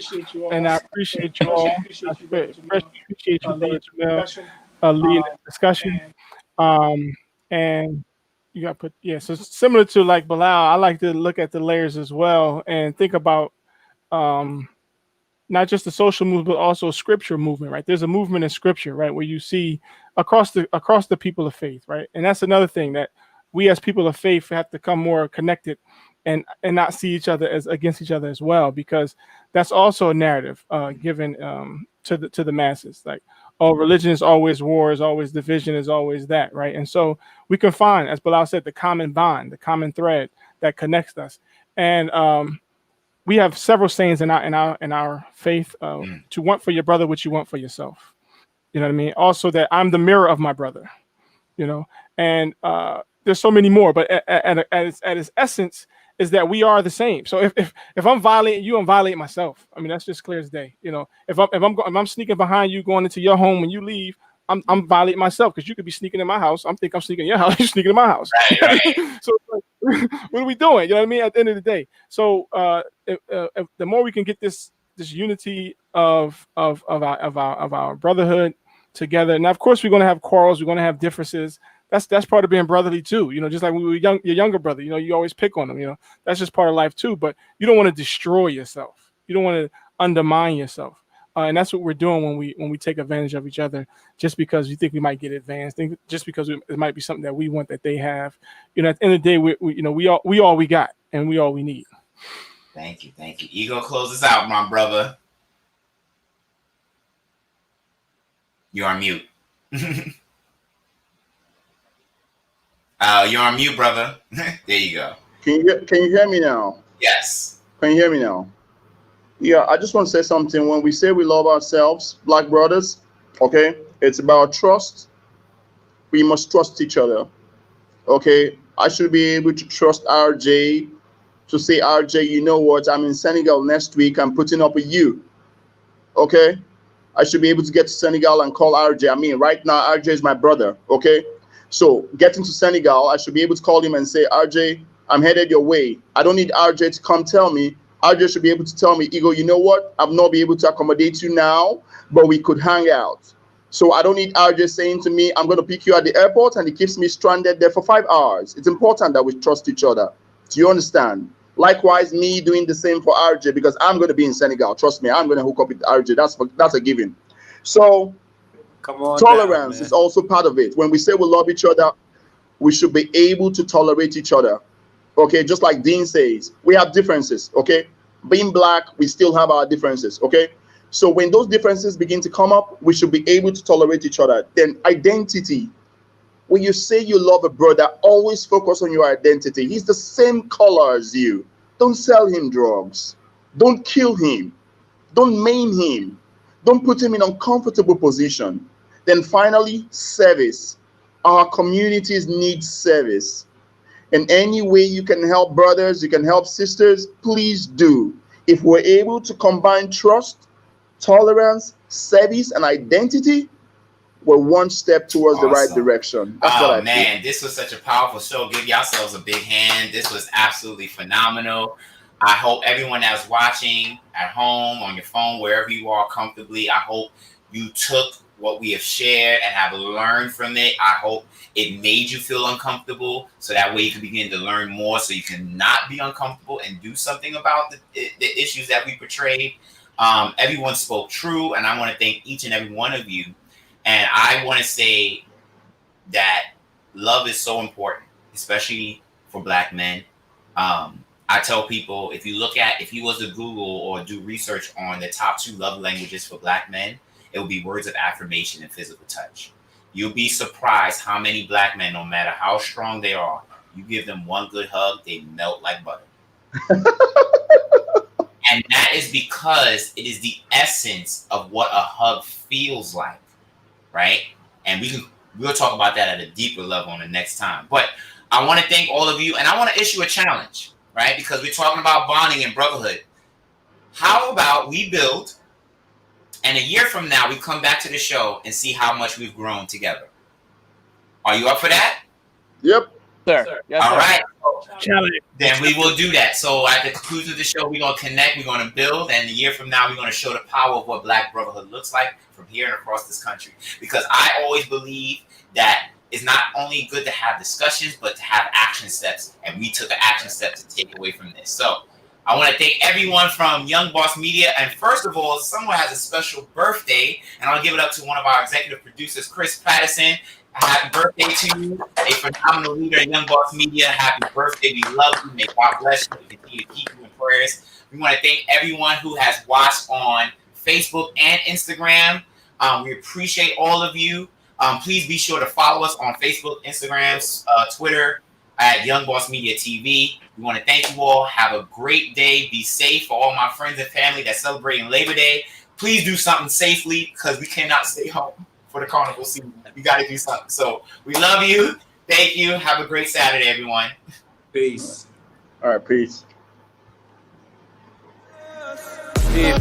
and I appreciate you all. I appreciate you, Brother Jamell, leading the discussion. And you got put, so similar to like Bilal, I like to look at the layers as well and think about not just the social movement, but also scripture movement, right? There's a movement in scripture, right, where you see across the people of faith, right? And that's another thing, that we as people of faith have to come more connected and not see each other as against each other as well, because that's also a narrative given to the masses. Like, oh, religion is always war, is always division, is always that, right? And so we can find, as Bilal said, the common bond, the common thread that connects us. And we have several sayings in our faith: to want for your brother what you want for yourself. You know what I mean? Also, that I'm the mirror of my brother. And there's so many more, but at its essence is that we are the same. So if I'm violating you, I'm violating myself. I mean, that's just clear as day. If I'm sneaking behind you, going into your home when you leave, I'm violating myself, because you could be sneaking in my house. I'm sneaking in your house. You're sneaking in my house. Right. So what are we doing? You know what I mean? At the end of the day. So if the more we can get this unity of our brotherhood together, and of course we're going to have quarrels, we're going to have differences. That's part of being brotherly too. Just like when we were young, your younger brother, you always pick on them. That's just part of life too. But you don't want to destroy yourself. You don't want to undermine yourself. And that's what we're doing when we take advantage of each other, just because you think we might get advanced, just because it might be something that we want that they have. At the end of the day, we all we got, and we all we need. Thank you. Ego, close us out, my brother. You're on mute. You're on mute, brother. There you go. Can you hear me now? Yes. Can you hear me now? Yeah, I just want to say something. When we say we love ourselves, black brothers, okay, it's about trust. We must trust each other. Okay, I should be able to trust RJ to say, RJ, you know what? I'm in Senegal next week. I'm putting up with you. Okay, I should be able to get to Senegal and call RJ. I mean, right now, RJ is my brother. Okay, so getting to Senegal, I should be able to call him and say, RJ, I'm headed your way. I don't need RJ to come tell me. RJ should be able to tell me, Ego, you know what? I've not be able to accommodate you now, but we could hang out. So I don't need RJ saying to me, I'm going to pick you at the airport, and he keeps me stranded there for 5 hours. It's important that we trust each other. Do you understand? Likewise, me doing the same for RJ, because I'm going to be in Senegal. Trust me, I'm going to hook up with RJ. That's a given. So Come on tolerance down, is also part of it. When we say we love each other, we should be able to tolerate each other. Okay, just like Dean says, we have differences. Okay, being black, we still have our differences. Okay, so when those differences begin to come up, we should be able to tolerate each other. Then identity. When you say you love a brother, always focus on your identity. He's the same color as you. Don't sell him drugs. Don't kill him. Don't maim him. Don't put him in an uncomfortable position. Then finally, service. Our communities need service. In any way you can help brothers, you can help sisters, please do. If we're able to combine trust, tolerance, service, and identity, we're one step towards the right direction. That's what I man, feel. this was such a powerful show. Give yourselves a big hand. This was absolutely phenomenal. I hope everyone that's watching at home, on your phone, wherever you are comfortably, I hope you took what we have shared and have learned from it. I hope it made you feel uncomfortable, so that way you can begin to learn more, so you can not be uncomfortable and do something about the issues that we portrayed. Everyone spoke true, and I want to thank each and every one of you. And I want to say that love is so important, especially for black men. I tell people, if you was to Google or do research on the top 2 love languages for black men, it would be words of affirmation and physical touch. You'll be surprised how many black men, no matter how strong they are, you give them one good hug, they melt like butter. And that is because it is the essence of what a hug feels like, right? And we'll talk about that at a deeper level on the next time. But I want to thank all of you, and I want to issue a challenge, right? Because we're talking about bonding and brotherhood. How about we build, and a year from now, we come back to the show and see how much we've grown together. Are you up for that? Yep. Sir. Yes, all sir. right. Challenge. Then we will do that. So at the conclusion of the show, we're going to connect, we're going to build, and a year from now, we're going to show the power of what Black brotherhood looks like from here and across this country. Because I always believe that it's not only good to have discussions, but to have action steps. And we took an action step to take away from this. So I want to thank everyone from Young Boss Media. And first of all, someone has a special birthday, and I'll give it up to one of our executive producers, Chris Patterson. Happy birthday to you, a phenomenal leader in Young Boss Media. Happy birthday. We love you. May God bless you. We continue to keep you in prayers. We want to thank everyone who has watched on Facebook and Instagram. We appreciate all of you. Please be sure to follow us on Facebook, Instagram, Twitter at Young Boss Media TV. We want to thank you all. Have a great day. Be safe. For all my friends and family that's celebrating Labor Day, please do something safely, because we cannot stay home for the carnival season. We got to do something. So we love you. Thank you. Have a great Saturday, everyone. Peace. All right, peace. Peace.